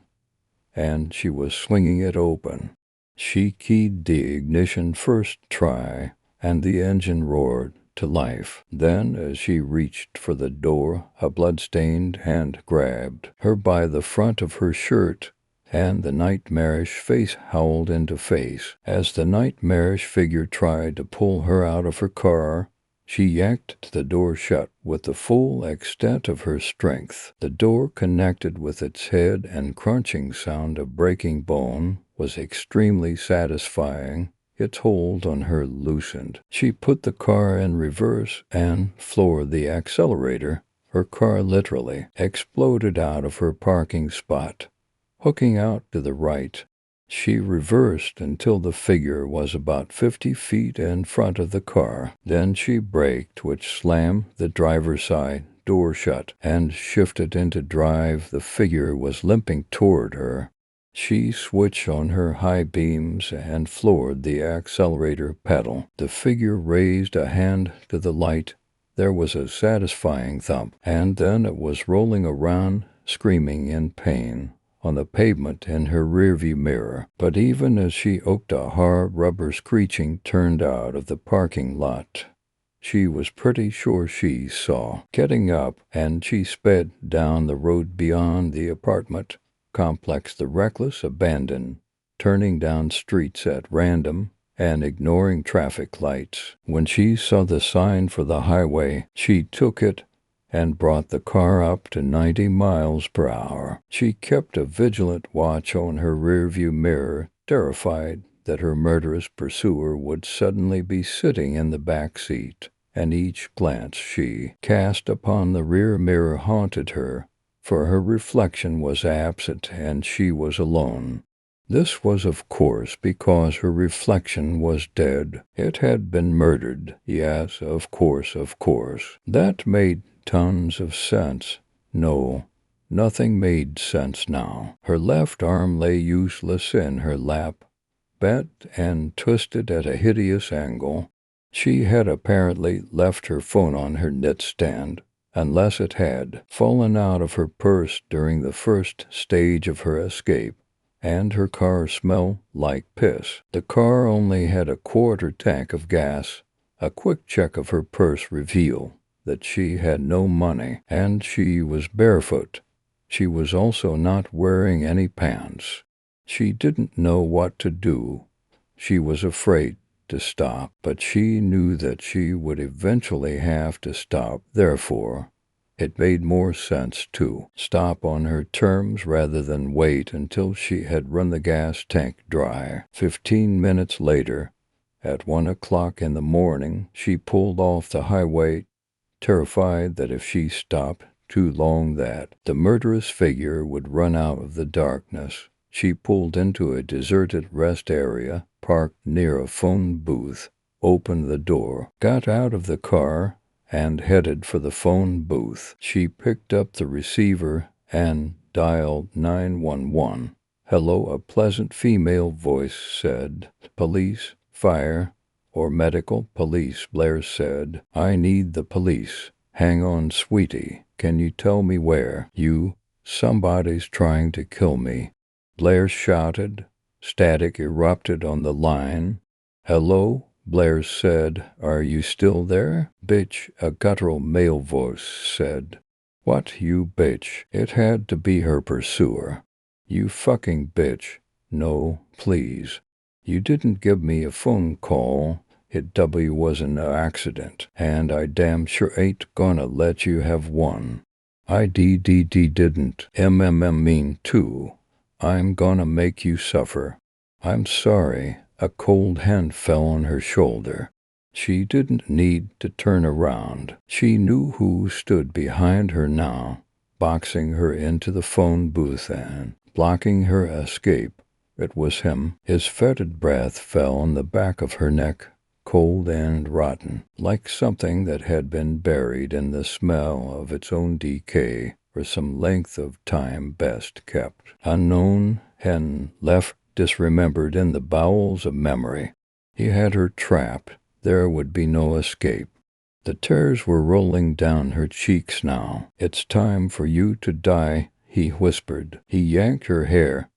and she was swinging it open. She keyed the ignition first try, and the engine roared to life. Then, as she reached for the door, a blood-stained hand grabbed her by the front of her shirt, and the nightmarish face howled into face. As the nightmarish figure tried to pull her out of her car, she yanked the door shut with the full extent of her strength. The door connected with its head, and crunching sound of breaking bone was extremely satisfying. Its hold on her loosened. She put the car in reverse and floored the accelerator. Her car literally exploded out of her parking spot, hooking out to the right. She reversed until the figure was about 50 feet in front of the car. Then she braked, which slammed the driver's side door shut, and shifted into drive. The figure was limping toward her. She switched on her high beams and floored the accelerator pedal. The figure raised a hand to the light. There was a satisfying thump, and then it was rolling around, screaming in pain, on the pavement in her rearview mirror. But even as she oaked, a hard rubber screeching turned out of the parking lot. She was pretty sure she saw. Getting up, and she sped down the road beyond the apartment complex, the reckless abandon, turning down streets at random and ignoring traffic lights. When she saw the sign for the highway, she took it and brought the car up to 90 miles per hour. She kept a vigilant watch on her rearview mirror, terrified that her murderous pursuer would suddenly be sitting in the back seat, and each glance she cast upon the rear mirror haunted her, for her reflection was absent and she was alone. This was, of course, because her reflection was dead. It had been murdered. Yes, of course. That made tons of sense. No, nothing made sense now. Her left arm lay useless in her lap, bent and twisted at a hideous angle. She had apparently left her phone on her knit-stand, unless it had fallen out of her purse during the first stage of her escape. and her car smelled like piss. The car only had a quarter tank of gas. A quick check of her purse revealed that she had no money, and she was barefoot. She was also not wearing any pants. She didn't know what to do. She was afraid to stop, but she knew that she would eventually have to stop. Therefore, it made more sense to stop on her terms rather than wait until she had run the gas tank dry. 15 minutes later, at 1 o'clock in the morning, she pulled off the highway, terrified that if she stopped too long that the murderous figure would run out of the darkness. She pulled into a deserted rest area, parked near a phone booth, opened the door, got out of the car, and headed for the phone booth. She picked up the receiver and dialed 911. "Hello," a pleasant female voice said. "Police, fire, or medical?" "Police," Blair said. "I need the police." "Hang on, sweetie. Can you tell me where?" Somebody's trying to kill me," Blair shouted. Static erupted on the line. "Hello?" Blair said. "Are you still there?" "Bitch," a guttural male voice said. "What, you bitch?" It had to be her pursuer. "You fucking bitch. No, please. You didn't give me a phone call. It was an accident, and I damn sure ain't gonna let you have one. I didn't mean to. I'm gonna make you suffer." "I'm sorry." A cold hand fell on her shoulder. She didn't need to turn around. She knew who stood behind her now, boxing her into the phone booth and blocking her escape. It was him. His fetid breath fell on the back of her neck, cold and rotten, like something that had been buried in the smell of its own decay for some length of time best kept. Unknown and left disremembered in the bowels of memory. He had her trapped. There would be no escape. The tears were rolling down her cheeks now. "It's time for you to die," he whispered. He yanked her hair,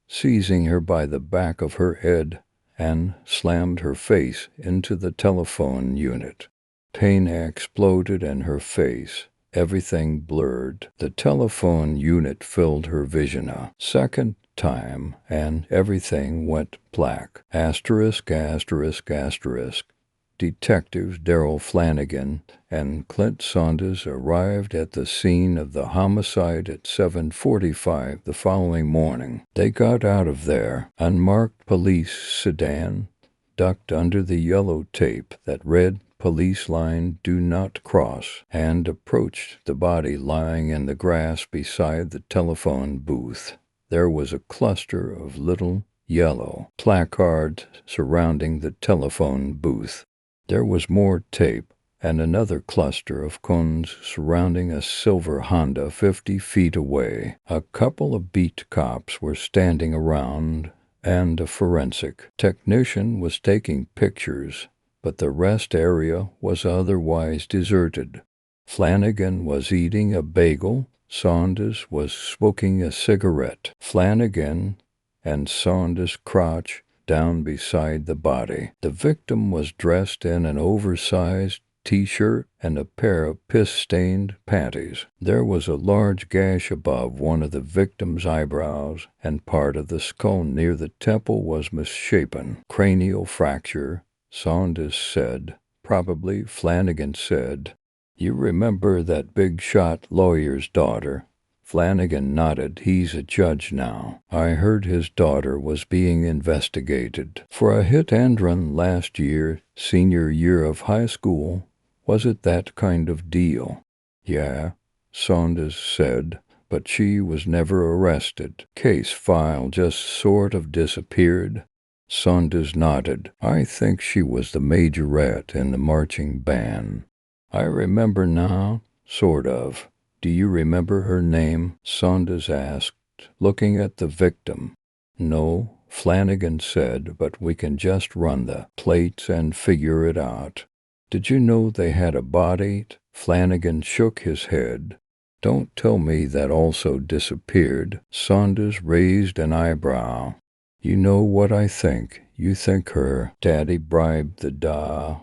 seizing her by the back of her head, and slammed her face into the telephone unit. Pain exploded in her face. Everything blurred. The telephone unit filled her vision a second time, and everything went black. Asterisk, asterisk, asterisk. Detectives Daryl Flanagan and Clint Saunders arrived at the scene of the homicide at 7:45 the following morning. They got out of their unmarked police sedan, ducked under the yellow tape that read "Police Line Do Not Cross," and approached the body lying in the grass beside the telephone booth. There was a cluster of little yellow placards surrounding the telephone booth. There was more tape, and another cluster of cones surrounding a silver Honda 50 feet away. A couple of beat cops were standing around, and a forensic technician was taking pictures, but the rest area was otherwise deserted. Flanagan was eating a bagel. Saunders was smoking a cigarette. Flanagan and Saunders crouched down beside the body. The victim was dressed in an oversized T-shirt and a pair of piss-stained panties. There was a large gash above one of the victim's eyebrows, and part of the skull near the temple was misshapen. "Cranial fracture," Saunders said. "Probably," Flanagan said. "You remember that big shot lawyer's daughter?" Flanagan nodded. "He's a judge now. I heard his daughter was being investigated for a hit-and-run last year, senior year of high school. Was it that kind of deal?" "Yeah," Saunders said, "but she was never arrested. Case file just sort of disappeared." Saunders nodded. "I think she was the majorette in the marching band." "I remember now, sort of. Do you remember her name?" Saunders asked, looking at the victim. "No," Flanagan said, "but we can just run the plates and figure it out." "Did you know they had a body?" Flanagan shook his head. Don't tell me that also disappeared. Saunders raised an eyebrow. You know what I think. You think her daddy bribed the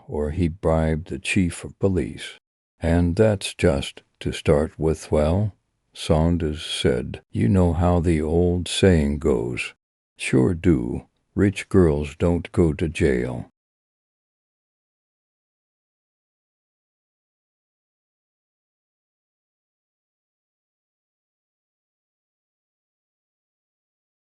or he bribed the chief of police. And that's just to start with. Well, Saunders said, you know how the old saying goes. Sure do. Rich girls don't go to jail.